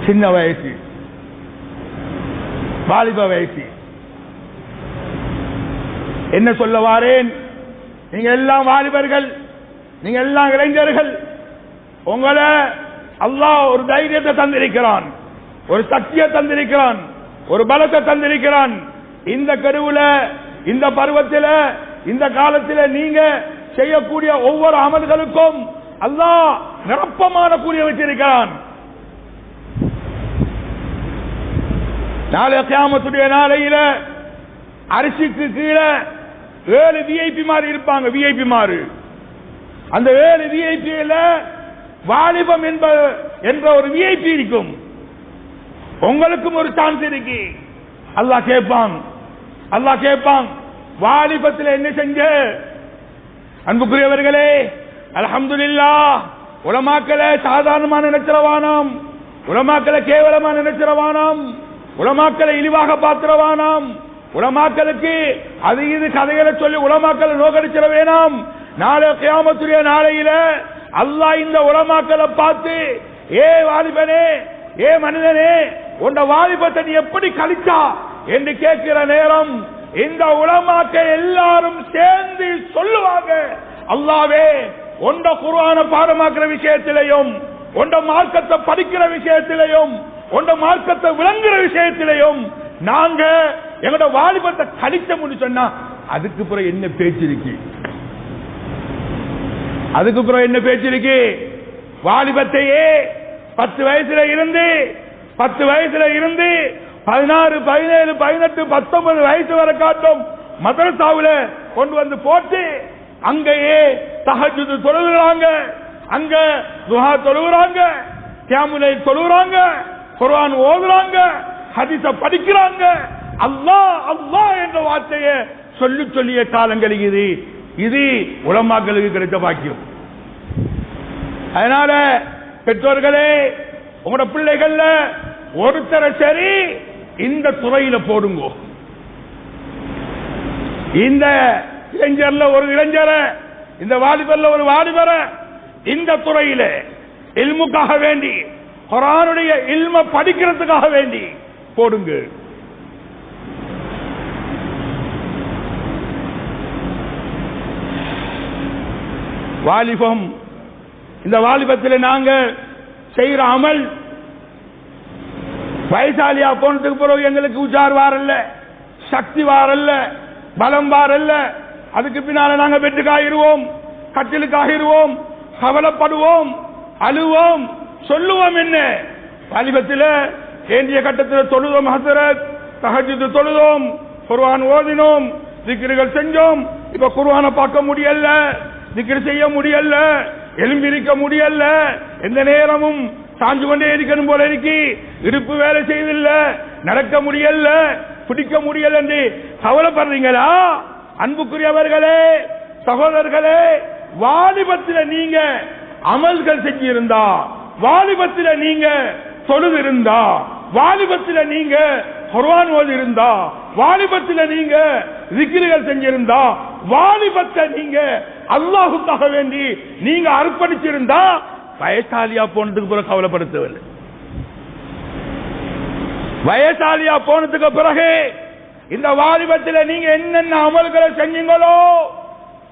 சின்ன வயசு, வாலிப வயசு. என்ன சொல்ல வாரேன்? நீங்க எல்லாம் வாலிபர்கள், நீங்க எல்லாம் இளைஞர்கள். உங்களை அல்லாஹ் ஒரு தைரியத்தை தந்திருக்கிறான், ஒரு சக்தியை தந்திருக்கிறான், ஒரு பலத்தை தந்திருக்கிறான். இந்த கருவுல, இந்த பருவத்தில், இந்த காலத்தில் நீங்க செய்யக்கூடிய ஒவ்வொரு அமல்களுக்கும் அல்லாஹ் நிரப்பமான கூலியை வச்சிருக்கிறான். நாளை கியாமத்துடைய நாளையில அரிசிக்கு கீழே 7 விஐபி மாறு இருப்பாங்க. விஐபி மாறு, அந்த 7 விஐபியில வாலிபம் என்ற ஒரு விஐபி இருக்கும். உங்களுக்கும் ஒரு சான்ஸ் இருக்கு. அல்லாஹ் கேட்பான், அல்லாஹ் கேட்பான், வாலிபத்தில் என்ன செஞ்ச? அன்புக்குரியவர்களே, அல்ஹம்துலில்லாஹ், உலமாக்களை சாதாரணமான நினைச்சிரவானாம், உலமாக்களை கேவலமான நினைச்சிரவானாம், உலமாக்களை இழிவாக பார்த்திரவானாம், உலமாக்களுக்கு அது இது கதைகளை சொல்லி உலமாக்களை நோக்கடிச்சிட வேணாம். நாளை கியாமத்துடைய நாளையில அல்லாஹ் இந்த உலமாக்களை பார்த்து, ஏ வாலிபனே, ஏ மனிதனே, உன்ன வாலிபத்தை நீ எப்படி கழிச்சா என்று கேட்கிற நேரம் இந்த உலமாக்கள் எல்லாரும் சேர்ந்து சொல்லுவாங்க, அல்லாஹ்வே, உன்ன குர்ஆனை பாடமாக்குற விஷயத்திலையும், உன்ன மார்க்கத்தை படிக்கிற விஷயத்திலையும், உன்ன மார்க்கத்தை விளங்குற விஷயத்திலையும் நாங்க எங்களோட வாலிபத்தை கழிச்சோம்னு சொன்னா அதுக்கு பிறகு என்ன பேச்சு இருக்கு? அதுக்கு பிறகு என்ன பேச்சு இருக்கு? வாலிபத்தையே 10 வயசுல இருந்து 16, 17, 18, 19 வயசு வரை காட்டும் மதரசாவுல கொண்டு வந்து போட்டு அங்கேயே தஹஜ்ஜுத் தொழுகிறாங்க, அங்க துஹா தொழுகிறாங்க, கியாமுல் லைல் தொழுகிறாங்க, குர்ஆன் ஓதுறாங்க, ஹதீஸ படிக்கிறாங்க. அல்லாஹ் அல்லாஹ் என்ற வார்த்தையை சொல்லி சொல்லிய காலங்கள் இது உலமாக்களுக்கு கிடைத்த பாக்கியம். அதனால பெற்றோர்களே, உங்களோட பிள்ளைகள்ல ஒருத்தரை சரி இந்த துறையில போடுங்க. இந்த இளைஞர்ல ஒரு இளைஞரை, இந்த வாலிபர்ல ஒரு வாலிபரை இந்த துறையில இல்முக்காக வேண்டி, குர்ஆனுடைய இல்ம படிக்கிறதுக்காக வேண்டி போடுங்க. வாலிபம், இந்த வாலிபத்தில் நாங்க செய்யற அமல் வயசாலியா போனதுக்கு பிறகு எங்களுக்கு உச்சார் வாரல்ல, சக்தி வாரல்ல, பலம் வாரல்ல. அதுக்கு பின்னால நாங்க பெற்றுக்காயிருவோம், கட்டிலுக்காகிருவோம், கவலைப்படுவோம், அழுவோம், சொல்லுவோம். என்ன வாலிபத்தில் ஏந்திய கட்டத்தில் தொழுதோம், ஹஸரத் தஹஜ்ஜுத் தொழுதோம், குர்ஆன் ஓதினோம், திக்ருகள் செஞ்சோம். இப்ப குர்ஆனை பார்க்க முடியல, திக்ர் செய்ய முடியல, எழும்பிருக்க முடியல, எந்த நேரமும் சாஞ்சு கொண்டே இருக்கணும் போல இருக்கு, இருப்பு வேலை செய்தில்ல, நடக்க முடியல, பிடிக்க முடியல என்று கவலைப்படுறீங்களா? அன்புக்குரியவர்களே, சகோதரர்களே, வாலிபத்தில் நீங்க அமல்கள் செஞ்சிருந்தா, வாலிபத்தில் நீங்க தொழுது இருந்தா, வாலிபத்தில் நீங்க குர்ஆன் ஓதி இருந்தா, வாலிபத்தில் நீங்க திக்ருகள் செஞ்சிருந்தா, வாலிபத்தை நீங்க அல்லாஹ்வுக்காக வேண்டி நீங்க அர்ப்பணிச்சிருந்தா வயசாலியா போனதுக்கு பிறகு கவலைப்படுத்தவில்லை. வயசாலியா போனதுக்கு பிறகு இந்த வாலிபத்தில் நீங்க என்னென்ன அமல்களை செஞ்சீங்களோ,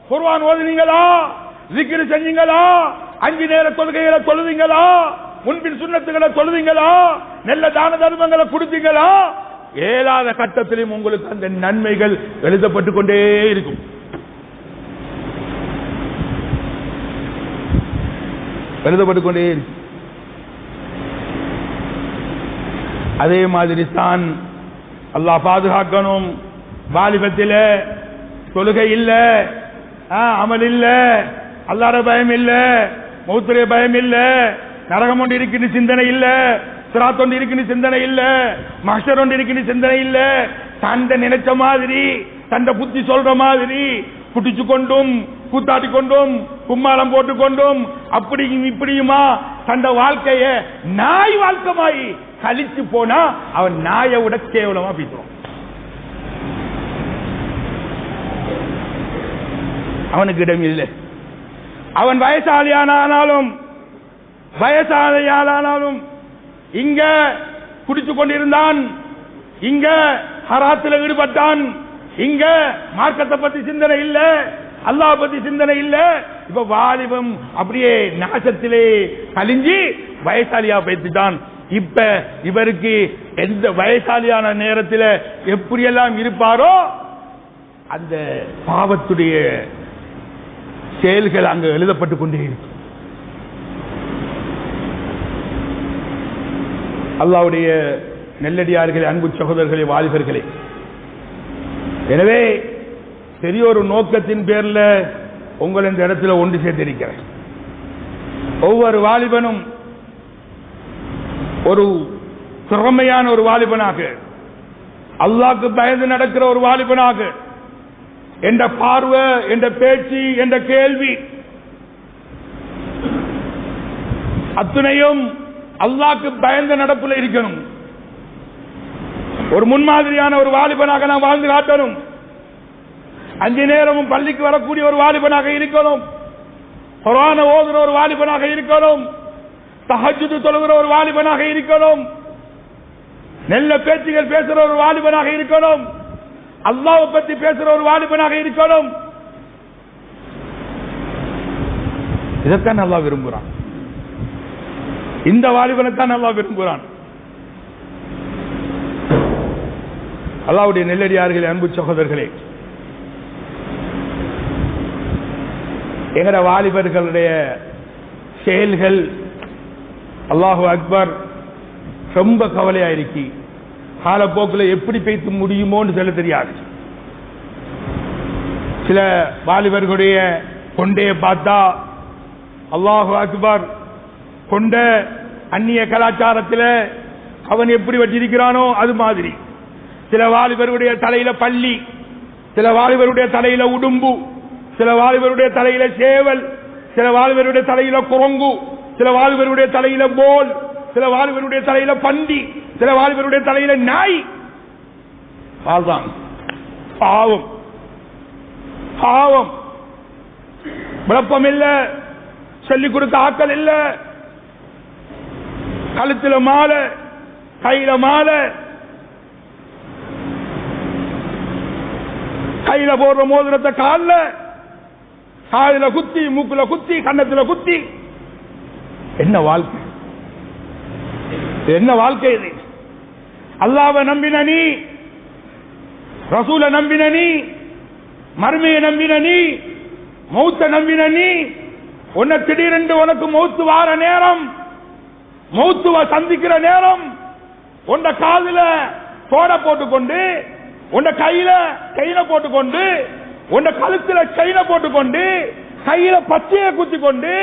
குர்ஆன் ஓதுனீங்களா, zikr செஞ்சீங்களா, 5 நேர தொழுகைகளை தொழுதீங்களா, முன்பின் சுன்னத்துகளை தொழுதீங்களா, நல்ல தான தர்மங்களை கொடுத்தீங்களா, ஏழாத கட்டத்திலும் உங்களுக்கு அந்த நன்மைகள் எழுதப்பட்டுக் கொண்டே இருக்கும். எழுதப்பட்டுக் கொண்டே இருக்கும். அதே மாதிரி தான் அல்லாஹ் பாதுகாக்கணும். வாலிபத்தில் தொழுகை இல்ல, அமல் இல்ல, அல்லாஹ்வுடைய பயம் இல்ல, மௌத்துடைய பயம் இல்ல, நரகம் ஒன்று இருக்குன்னு சிந்தனை இல்ல, சிராத் ஒன்று இருக்குன்னு சிந்தனை இல்ல, மஹ்ஷர் ஒன்று இருக்குன்னு சிந்தனை இல்ல. தண்ட நினைச்ச மாதிரி, தண்ட புத்தி சொல்ற மாதிரி குட்டிச்சு கொண்டும் கூத்தாட்டி கொண்டும் கும்மாளம் போட்டுக் கொண்டும் அப்படியும் இப்படியுமா தண்ட வாழ்க்கைய நாய் வாழ்க்கமாய் கழிச்சு போனா அவன் நாயை விட கேவலமா பேசுவான். அவனுக்கு இடம் இல்லை. அவன் வயசாலியானாலும் இங்க குடிச்சு கொண்டிருந்தான், இங்க ஹராத்தில் ஈடுபட்டான், இங்க மார்க்கத்தை பத்தி சிந்தனை இல்ல, அல்லாஹ் பத்தி சிந்தனை இல்ல. இப்ப வாலிபம் அப்படியே நாசத்திலே கலிஞ்சி வயசாலியா பேசிட்டான். இப்ப இவருக்கு எந்த வயசாலியான நேரத்தில் எப்படியெல்லாம் இருப்பாரோ அந்த பாவத்துடைய செயல்கள் அங்கு எழுதப்பட்டுக் கொண்டே இருக்கும். அல்லாஹ்வுடைய நெல்லடியார்களே, அன்பு சகோதரர்களே, வாலிபர்களே, எனவே பெரிய ஒரு நோக்கத்தின் பேர்ல உங்கள் இந்த இடத்துல ஒன்று சேர்த்திருக்கிறேன். ஒவ்வொரு வாலிபனும் ஒரு திறமையான ஒரு வாலிபனாக, அல்லாஹ்வுக்கு பயந்து நடக்கிற ஒரு வாலிபனாக, என்ற பார்வை, என்ற பேச்சு, என்ற கேள்வி அத்துணையும் அல்லாஹ்வுக்கு பயந்த நடப்புல இருக்கணும். ஒரு முன்மாதிரியான ஒரு வாலிபனாக நாம் வாழ்ந்து காட்டணும். 5 நேரமும் பள்ளிக்கு வரக்கூடிய ஒரு வாலிபனாக இருக்கணும். குர்ஆனை ஓதுற ஒரு வாலிபனாக இருக்கணும். தஹஜ்ஜுத் தொழுகிற ஒரு வாலிபனாக இருக்கணும். நல்ல பேச்சுகள் பேசுற ஒரு வாலிபனாக இருக்கணும். அல்லாஹ்வை பற்றி பேசுற ஒரு வாலிபனாக இருக்கணும். இதைத்தான் அல்லாஹ் விரும்புகிறான். இந்த வாலிபனைத்தான் அல்லாஹ் விரும்புகிறான். அல்லாஹ்வுடைய நெல்லடியார்களே, அன்பு சகோதரர்களே, எங்கட வாலிபர்களுடைய செயல்கள் அல்லாஹு அக்பர் ரொம்ப கவலையாயிருக்கு. காலப்போக்கில் எப்படி பேச முடியுமோன்னு சொல்ல தெரியாது. சில வாலிபர்களுடைய கொண்டைய பார்த்தா அல்லாஹு அக்பர், கொண்ட அந்நிய கலாச்சாரத்தில் அவன் எப்படி வச்சிருக்கிறானோ அது மாதிரி. சில வாலிபருடைய தலையில பள்ளி, சில வாலிபருடைய தலையில உடும்பு, சில வாலிபருடைய தலையில சேவல், சில வாலிபருடைய தலையில குரங்கு, சில வாலிபருடைய தலையில போல், சில வாலிபருடைய தலையில பண்டி, சில வாலிபருடைய தலையில நாய். பாவம் பாவம் பாவம். விளப்பம் இல்ல, சொல்லிக் கொடுத்த ஆக்கள் இல்ல, கழுத்துல மாலை, கையில மாலை, கையில போடுற மோதிரத்தை கால்ல, காலில குத்தி, மூக்குல குத்தி, கண்ணத்துல குத்தி. என்ன வாழ்க்கை, என்ன வாழ்க்கை இது? அல்லாஹ்வை நம்பின நீ, ரசூலை நம்பின நீ, மர்மையை நம்பின நீ, மௌத்தை நம்பின நீ, உன்னை திடீரென்று உனக்கு மௌத்து வார நேரம், மௌத்துவ சந்திக்கிற நேரம், உன்னை காதுல போட போட்டுக்கொண்டு, உன்னை கையில செயினை போட்டுக்கொண்டு, உன்னை கழுத்துல செயினை போட்டுக்கொண்டு, கையில பச்சையை குத்தி கொண்டு,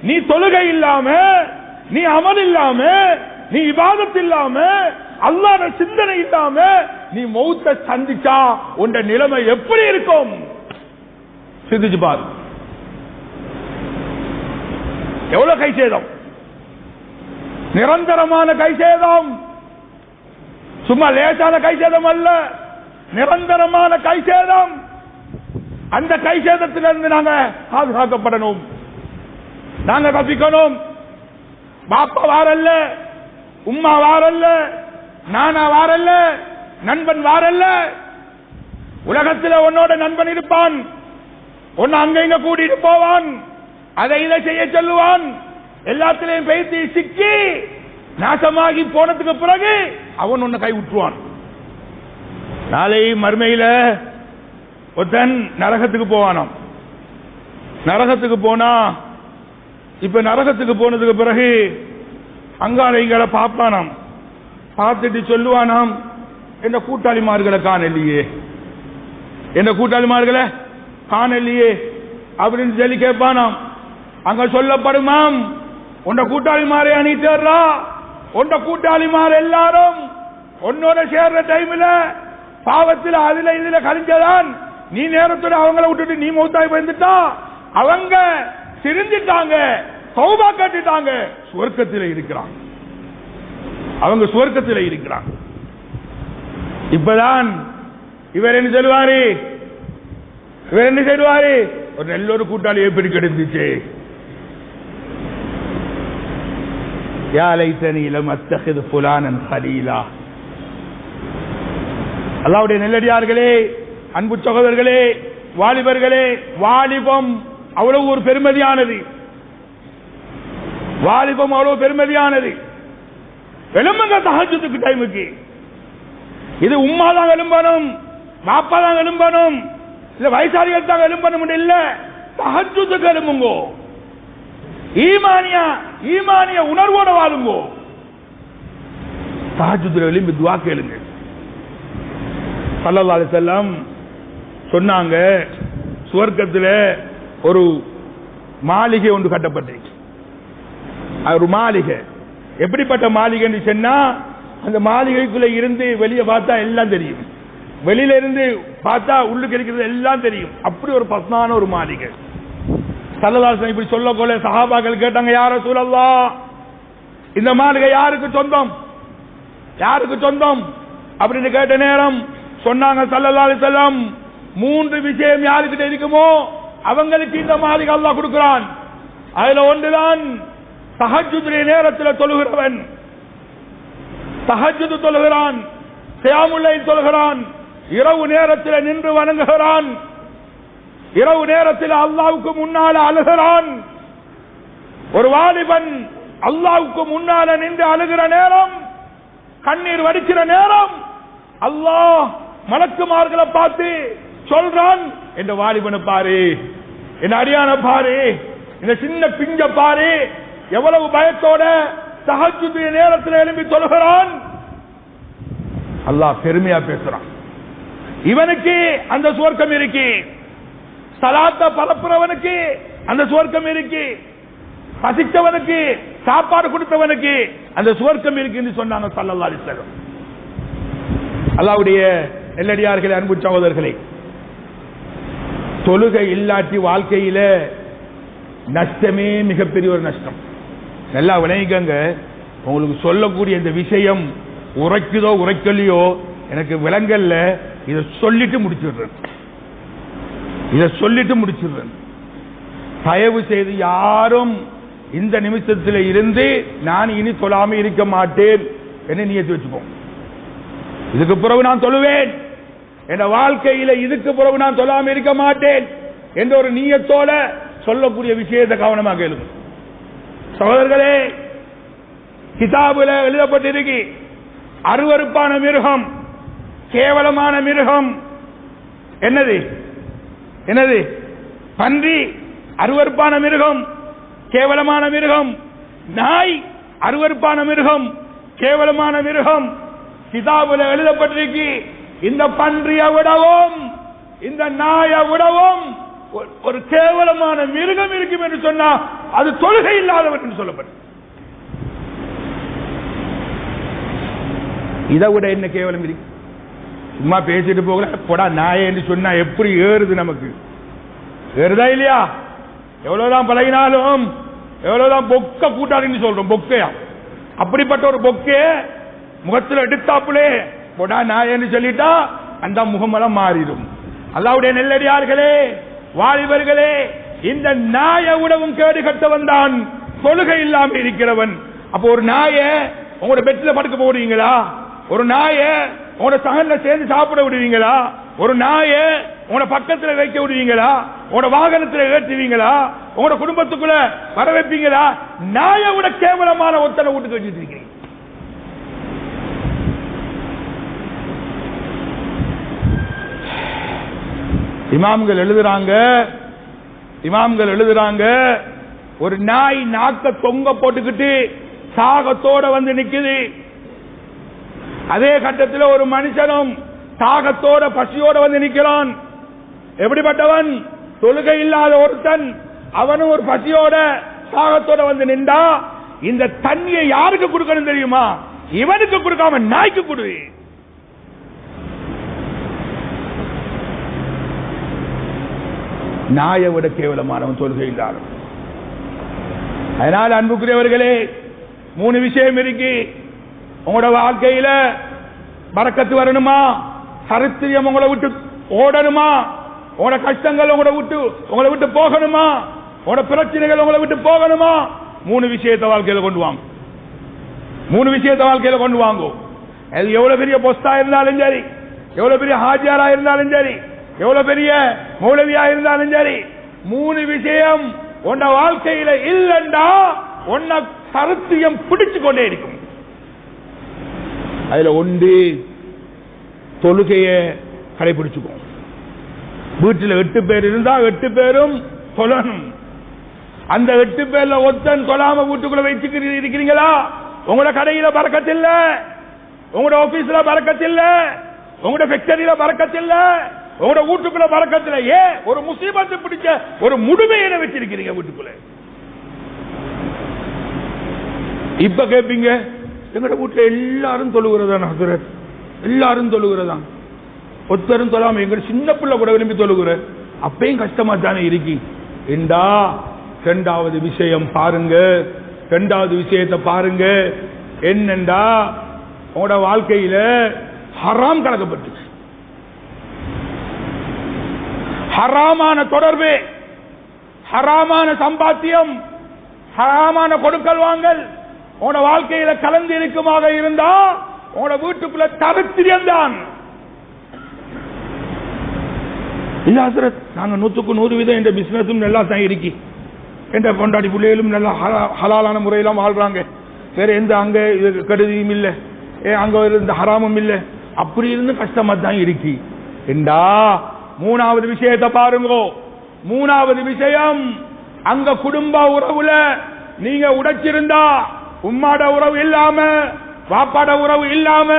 நீ தொழுகை இல்லாம, நீ அமல் இல்லாம, நீ இபாதத் இல்லாம, அல்லாஹ்வுடைய சிந்தனை இல்லாம நீ மௌத்தை சந்திச்சா உன்ட நிலைமை எப்படி இருக்கும்? சிந்திச்சு பாரு. எவ்வளவு கை சேதம், நிரந்தரமான கை சேதம், சும்மா லேசான கை சேதம் அல்ல, நிரந்தரமான கை சேதம். அந்த கை சேதத்திலிருந்து நாங்க பாதுகாக்கப்படணும், நாங்க தப்பிக்கணும். பாப்பா வாரல்ல, உம்மா வாரல்ல, நானா வாரல்ல, நண்பன் வாரல்ல. உலகத்தில் உன்னோட நண்பன் இருப்பான், உன்னை அங்க இங்க கூட்டிட்டு போவான், அதை இதை செய்ய சொல்லுவான், எல்லாத்திலையும் பேசி சிக்கி நாசமாகி போனதுக்கு பிறகு அவன் உன்னை கை விட்டுருவான். நாளை மறுமையில ஒருத்தன் நரகத்துக்கு போவானாம். நரகத்துக்கு போனா இப்ப நரகத்துக்கு போனதுக்கு பிறகு அங்காளைகளை பார்ப்பானாம். பார்த்துட்டு சொல்லுவானாம், என்ற கூட்டாளிமார்களை காணலையே, என்ற கூட்டாளிமார்களை காணலையே அப்படின்னு சொல்லி கேட்பானாம். அங்க சொல்லப்படுமாம், உண்ட கூட்டாளிமாரை அணித்தர்றா, உண்ட கூட்டாளிமார் எல்லாரும் உன்னோட சேர்ற டைம்ல பாவத்தில் அதுல இதுல கழிஞ்சதான் நீ நேரத்தோட அவங்கள விட்டுட்டு நீ மௌத்தாய் வந்துட்டா அவங்க திருந்திட்டாங்க, தௌபா கட்டிட்டாங்க, சுவர்க்கத்தில் இருக்கிறாங்க, அவங்க சுவர்க்கத்தில் இருக்கிறாங்க. இப்பதான் இவர் என்ன சொல்லுவாரு, இவர் என்ன சொல்லுவாரு, ஒரு நல்ல ஒரு கூட்டாளி எப்படி கிடைச்சிச்சு, யா லைத்தனி லம் அத்தகிது ஃபுலானன் கலீலா. அல்லாஹ்வுடைய நல்லடியார்களே, அன்பு சகோதரர்களே, வாலிபர்களே, வாலிபம் அவ்வளவு ஒரு பெருமதியானது, வாலிபம் அவ்வளவு பெருமதியானது. எழும்புங்க தஹஜ்ஜுதுக்கு டைமுக்கு. இது உம்மா தான் எழும்பணும், பாப்பா தான் எழும்பணும், இல்ல வயசாளிகள் தான் எழும்பணும் இல்ல, தஹஜ்ஜுதுக்கு எழும்புங்கோ. ஈமானிய உணர்வோட வாழுங்கோ. தஹஜ்ஜுதுல எழும்பி துஆ கேளுங்க. ஸல்லல்லாஹு அலைஹி வஸல்லம் சொன்னாங்க, சுவர்க்கத்தில் ஒரு மாளிகை ஒன்று கட்டப்பட்டிருக்கு. ஒரு மாளிகை எப்படிப்பட்ட மாளிகைன்னு சொன்னா, அந்த மாளிகைக்குள்ள இருந்து வெளியே பார்த்தா எல்லாம் தெரியும், வெளியில இருந்து பார்த்தா உள்ளுக்கு இருக்கிறது எல்லாம் தெரியும். அப்படி ஒரு பசுமையான ஒரு மாளிகை. ஸல்லல்லாஹு அலைஹி வஸல்லம் இப்படி சொல்லக்கொள்ள சஹாபாக்கள் கேட்டாங்க, யா ரசூலல்லாஹ், இந்த மாளிகை யாருக்கு சொந்தம், யாருக்கு சொந்தம் அப்படின்னு கேட்ட நேரம் சொன்னாங்க ஸல்லல்லாஹு அலைஹி வஸல்லம், 3 விஷயம் யாருக்கிட்ட இருக்குமோ அவங்களுக்கு இந்த மாளிகை அல்லாஹ் கொடுக்கிறான். அதுல ஒன்றுதான் தஹஜ்ஜுடைய நேரத்தில் தொழுகிறவன், தஹஜ்ஜுத் தொழுகிறான், கியாமுல் லைல் தொழுகிறான், இரவு நேரத்தில் நின்று வணங்குகிறான், இரவு நேரத்தில் அல்லாஹ்வுக்கு முன்னால அழுகிறான். ஒரு வாலிபன் அல்லாஹ்வுக்கு முன்னால நின்று அழுகிற நேரம், கண்ணீர் வடிக்கிற நேரம், அல்லாஹ் மலக்குமார்களை பார்த்து சொல்றான், என்ற வாலிபனை பாரு, என் அடியான பாரு, இந்த சின்ன பிஞ்ச பாரு, எவ்வளவு பயத்தோட தஹஜ்ஜுத் நேரத்தில் எழும்பி தொழுகிறான். அல்லாஹ் பெருமையா பேசுறான், இவனுக்கு அந்த சுவர்க்கம் இருக்கு, சலாத்த பரப்புறவனுக்கு அந்த சுவர்க்கம் இருக்கு, பசித்தவனுக்கு சாப்பாடு கொடுத்தவனுக்கு அந்த சுவர்க்கம் இருக்கு என்று சொன்னாங்க ஸல்லல்லாஹு அலைஹி வஸல்லம். அல்லாஹ்வுடைய நல்லடியார்களே, அன்பு சகோதரர்களே, தொழுகை இல்லாட்டி வாழ்க்கையில நஷ்டமே மிகப்பெரிய ஒரு நஷ்டம். நல்லா விளங்கிக்கங்க. உங்களுக்கு சொல்லக்கூடிய இந்த விஷயம் உரைக்குதோ உரைக்கலையோ எனக்கு விளங்கல்ல, இதை சொல்லிட்டு முடிச்சிடுறேன், இதை சொல்லிட்டு முடிச்சிடுறேன். தயவு செய்து யாரும் இந்த நிமிஷத்தில் இருந்து நான் இனி தொழாம இருக்க மாட்டேன் என்று நியத்து வச்சுப்போம். இதுக்கு பிறகு நான் தொழுவேன், என் வாழ்க்கையில இதுக்கு பிறகு நான் தொழாம இருக்க மாட்டேன் என்ற ஒரு நியத்தோட சொல்லக்கூடிய விஷயத்தை கவனமாக கேளுங்க. சகோதரர்களே, கிதாபுல எழுதப்பட்டிருக்கு, அருவருப்பான மிருகம், கேவலமான மிருகம் என்னது, என்னது, பன்றி அருவருப்பான மிருகம், கேவலமான மிருகம். நாய் அருவருப்பான மிருகம், கேவலமான மிருகம். கிதாபுல எழுதப்பட்டிருக்கு, இந்த பன்றியை விடவும் இந்த நாயை விடவும் ஒரு கேவலமான மிருகம் இருக்கும் என்று சொன்னா அது தொழுகை இல்லாதவர் என்று சொல்லப்படும். இதை விட என்ன கேவலம் இருக்கு? சும்மா பேசிட்டு போகல, போடா நாயை என்று சொன்னா எப்படி ஏறுது, நமக்கு ஏறுதா இல்லையா? எவ்வளவுதான் பழகினாலும், எவ்வளவுதான் பொக்க கூட்டாளின்னு சொல்றோம், பொக்கையா, அப்படிப்பட்ட ஒரு பொக்கே முகத்தில் எடுத்தாப்புலே போடா நாயன்னு சொல்லிட்டா அந்த முகமெல்லாம் மாறிடும். அல்லாஹ்வுடைய நல்லடியார்களே, வாலிபர்களே, இந்த நாயை விடவும் கேடு கட்டவன் தான் தொழுகை இல்லாமல் இருக்கிறவன். அப்ப ஒரு நாய உங்களோட பெட்ல படுக்க போடுவீங்களா? ஒரு நாய உங்களோட சகன்ல சேர்ந்து சாப்பிட விடுவீங்களா? ஒரு நாய உங்களோட பக்கத்துல வைக்க விடுவீங்களா? உங்களோட வாகனத்துல ஏற்றுவீங்களா? உங்களோட குடும்பத்துக்குள்ள வர வைப்பீங்களா? நாயை விட கேவலமான ஒத்தனை வீட்டுக்கு வச்சுட்டு இருக்கீங்க. இமாம்கள் எழுதுறாங்க ஒரு நாய் நாக்க தொங்க போட்டுக்கிட்டு சாகத்தோட வந்து நிக்குது. அதே கட்டத்தில் ஒரு மனுஷனும் தாகத்தோட பசியோட வந்து நிற்கிறான். எப்படிப்பட்டவன்? தொழுகை இல்லாத ஒருத்தன். அவனும் ஒரு பசியோட தாகத்தோட வந்து நின்றா இந்த தண்ணியை யாருக்கு கொடுக்கணும் தெரியுமா? இவனுக்கு கொடுக்காம நாய்க்கு கொடு. நாயை விட கேவலமானவன் தொழுகை இல்லாதவன். அதனால் அன்புக்குரியவர்களே, 3 விஷயம் இருக்கு. உங்களோட வாழ்க்கையில பரக்கத்து வரணுமா? சரித்திரம் உங்களை விட்டு ஓடணுமா? உங்களோட கஷ்டங்கள் உங்களை விட்டு போகணுமா? உங்களோட பிரச்சனைகள் உங்களை விட்டு போகணுமா? 3 விஷயத்தை வாழ்க்கையில கொண்டு வாங்க. 3 விஷயத்தை வாழ்க்கையில கொண்டு வாங்கும். அது எவ்வளவு பெரிய பொஸ்தா இருந்தாலும் சரி, எவ்வளவு பெரிய ஹாஜியாரா இருந்தாலும் சரி, எவ்வளவு பெரிய மௌலவியா இருந்தாலும் சரி, 3 விஷயம் உன்ன வாழ்க்கையில இல்லண்டா உன்ன சரித்திரம் பிடிச்சு கொண்டே இருக்கும். அதுல ஒன்று தொழுகைய கடைபிடிச்சுக்கோ. வீட்டில் 8 பேர் இருந்தா 8 பேரும் தொழணும். அந்த 8 பேர்ல ஒருத்தன் தொழாம வீட்டுக்குள்ள வச்சுக்கிட்டு இருக்கிறீங்களா? உங்களோட கடையில பறக்கத்தில்ல, உங்களோட ஆபீஸ்ல பறக்கத்தில்ல, உங்களோட ஃபேக்டரியில பறக்கத்தில்ல, உங்களோட வீட்டுக்குள்ள பறக்கத்தில்ல. ஏன்? ஒரு முசீபத்து பிடிச்ச ஒரு முழுமையை வச்சிருக்கிறீங்க வீட்டுக்குள்ள. இப்ப கேட்பீங்க, எங்கட வீட்டுல எல்லாரும் தொழுகிறதா ஹசரத்? எல்லாரும் தொழுகிறதா? ஒருத்தரும் தொழாம எங்க சின்ன பிள்ளை கூட விரும்பி தொழுகிற, அப்பயும் கஷ்டமா தானே இருக்கு. என்றா 2வது விஷயம் பாருங்க. 2வது விஷயத்தை பாருங்க. என்னண்டா உங்களோட வாழ்க்கையில ஹராம் கலக்கப்பட்டு, ஹராமான தொடர்பு, ஹராமான சம்பாத்தியம், ஹராமான கொடுக்கல் வாங்கல் உங்களோட வாழ்க்கையில கலந்து இருக்குமாக இருந்தா உங்களோட வீட்டுக்குள்ள தரித்திரம் தான். இல்ல ஹசரத், நாங்க 100% என்ற பிசினஸும் நல்லா தான் இருக்கு, என்ற பொண்டாடி பிள்ளைகளும் நல்லா ஹலாலான முறையெல்லாம் வாழ்றாங்க, வேற எந்த அங்க கருதியும் இல்லை, அங்க இருந்த ஹராமும் இல்லை, அப்படி இருந்து கஷ்டமா தான் இருக்கு என்றா 3வது விஷயத்தை பாருங்க. 3வது விஷயம், அங்க குடும்ப உறவுல நீங்க உடைச்சிருந்தா, உம்மாட உறவு இல்லாம, பாப்பாட உறவு இல்லாம,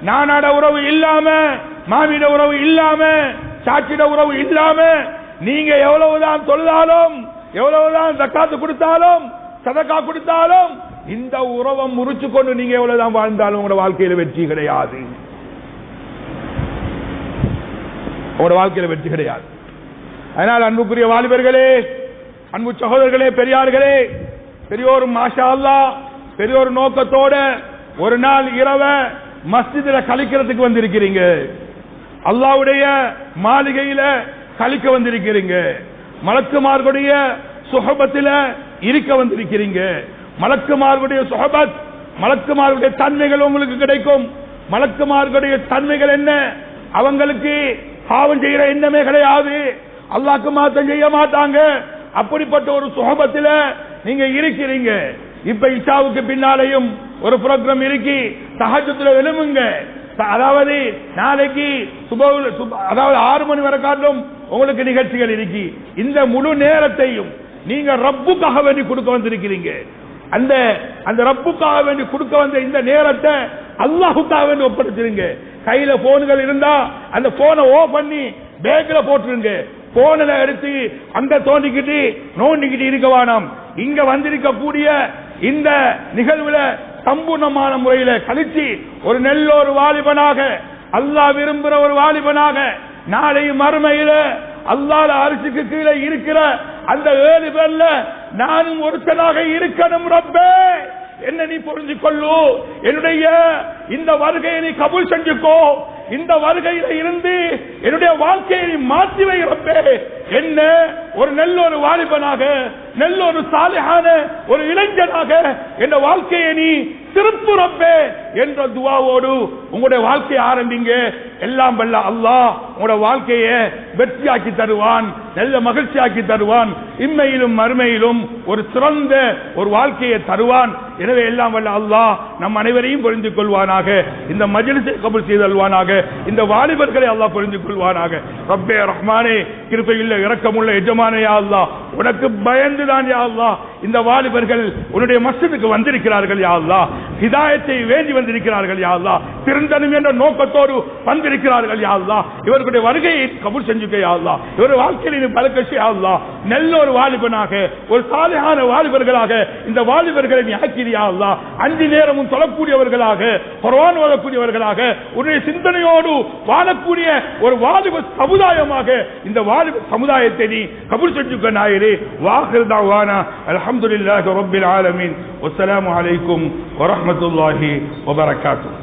நானாட உறவு இல்லாம, மாமிட உறவு இல்லாம, சாட்சிட உறவு இல்லாம, நீங்க எவ்வளவுதான் தொழுதாலும், எவ்வளவுதான் ஜக்காத்து கொடுத்தாலும், சதக்கா கொடுத்தாலும், இந்த உறவை முறிச்சு கொண்டு நீங்க எவ்வளவுதான் வாழ்ந்தாலும் உங்களோட வாழ்க்கையில வெற்றி கிடையாது. உங்களோட வாழ்க்கையில வெற்றி கிடையாது. அதனால் அன்புக்குரிய வாலிபர்களே, அன்பு சகோதரர்களே, பெரியார்களே, பெரியோர் மாஷா அல்லாஹ் பெரியோர் நோக்கத்தோட ஒரு நாள் இரவ மஸ்ஜிதில கழிக்கிறதுக்கு வந்திருக்கிறீங்க, அல்லாஹ்வுடைய மாளிகையில கழிக்க வந்திருக்கிறீங்க, மலக்குமார்களுடைய சுஹபத்தில இருக்க வந்திருக்கிறீங்க. மலக்குமார்களுடைய சுஹபத், மலக்குமார்களுடைய தன்மைகள் உங்களுக்கு கிடைக்கும். மலக்குமார்களுடைய தன்மைகள் என்ன? அவங்களுக்கு பாவம் செய்யற எண்ணமே கிடையாது, அல்லாஹ்க்கு மாத்தம் செய்ய மாட்டாங்க. அப்படிப்பட்ட ஒரு சுஹபத்தில நீங்க இருக்கிறீங்க. இப்ப இஷாவுக்கு பின்னாலையும் ஒரு புரோகிராம் இருக்கு, தஹஜ்ஜுத்ல எழும்புங்க. அதாவது நாளைக்கு அதாவது 6 மணி வரை காட்டும் உங்களுக்கு நிகழ்ச்சிகள் இருக்கு. இந்த முழு நேரத்தையும் நீங்க ரப்புக்காக வேண்டி கொடுக்க வந்திருக்கிறீங்க. அந்த ரப்புக்காக வேண்டி கொடுக்க வந்த இந்த நேரத்தை அல்லாஹுக்காக வேண்டி ஒப்படைச்சிருங்க. கையில போன்கள் இருந்தா அந்த போனை ஓ பண்ணி பேக்ல போட்டுருங்க. போன்ல எடுத்து அங்க தோண்டிக்கிட்டு நோண்டிக்கிட்டு இருக்க வேணாம். இங்க வந்திருக்கக்கூடிய இந்த நிகழ்வுல சம்பூர்ணமான முறையில கழிச்சு ஒரு நல்ல ஒரு வாலிபனாக, அல்லாஹ் விரும்புகிற ஒரு வாலிபனாக, நாளை மறுமையில அல்லாஹ் அரிசிக்கு கீழே இருக்கிற அந்த 7 பேர்ல நானும் ஒருத்தனாக இருக்கணும். ரப்பே, என்ன நீ புரிஞ்சு கொள்ளு, என்னுடைய இந்த வருகையை நீ கபூல் செஞ்சுக்கோ, இந்த வருகையில இருந்து என்னுடைய வாழ்க்கையை நீ மாற்றி வை ரப்பே என்ன ஒரு நல்ல ஒரு வாலிபனாக, நல்ல ஒரு சாலிஹான ஒரு இளைஞனாக என்ற வாழ்க்கையை நீ திருப்பு ரப்பே என்ற துஆவோடு உங்களுடைய வாழ்க்கையை ஆரம்பிங்க. எல்லாம் வல்ல அல்லாஹ் உங்களுடைய வாழ்க்கையை வெற்றியாக்கி தருவான், நல்ல மகிழ்ச்சியாக்கி தருவான், இம்மையிலும் மறுமையிலும் ஒரு சிறந்த ஒரு வாழ்க்கையை தருவான். எனவே எல்லாம் வல்ல அல்லாஹ் நம் அனைவரையும் புரிந்து கொள்வானாக, இந்த மஜ்லிஸை கபூல் செய்தல்வானாக, இந்த வாலிபர்களை அல்லாஹ் புரிந்து கொள்வானாக. ரப்பே ரஹ்மானே, கிருபையுள்ள இரக்கமுள்ள எஜமானே யா அல்லாஹ், உனக்கு பயந்துதான் யா அல்லாஹ் இந்த வாலிபர்கள் உன்னுடைய மஸ்ஜிதுக்கு வந்திருக்கிறார்கள் யா அல்லாஹ், ஹிதாயத்தை வேண்டி வந்திருக்கிறார்கள் யா அல்லாஹ், திருந்தனும் என்ற நோக்கத்தோடு வந்திருக்கிறார்கள் யா அல்லாஹ். இவர்களுடைய வருகையை கபூல் செஞ்சுக்க யா அல்லாஹ், இவருடைய வாழ்க்கையில் நீ பலக்கஷி யா அல்லாஹ். நல்ல ஒரு வாலிபனாக, ஒரு சாலிஹான வாலிபர்களாக இந்த வாலிபர்களை நீ ஆக்கிறியா அல்லாஹ். 5 நேரமும் தொழக்கூடியவர்களாக, குர்ஆன் ஓதக்கூடியவர்களாக, உன்னுடைய சிந்தனையோடு வாழக்கூடிய ஒரு வாலிப சமுதாயமாக இந்த வாலிப சமுதாயத்தை நீ கபூல் செஞ்சுக்க நாயரே. வாஹிர் தஅவானா அல்ஹம்துலில்லாஹி ரப்பில் ஆலமீன். வஸ்ஸலாமு அலைக்கும் வரஹ்மத்துல்லாஹி வபரகாத்துஹு.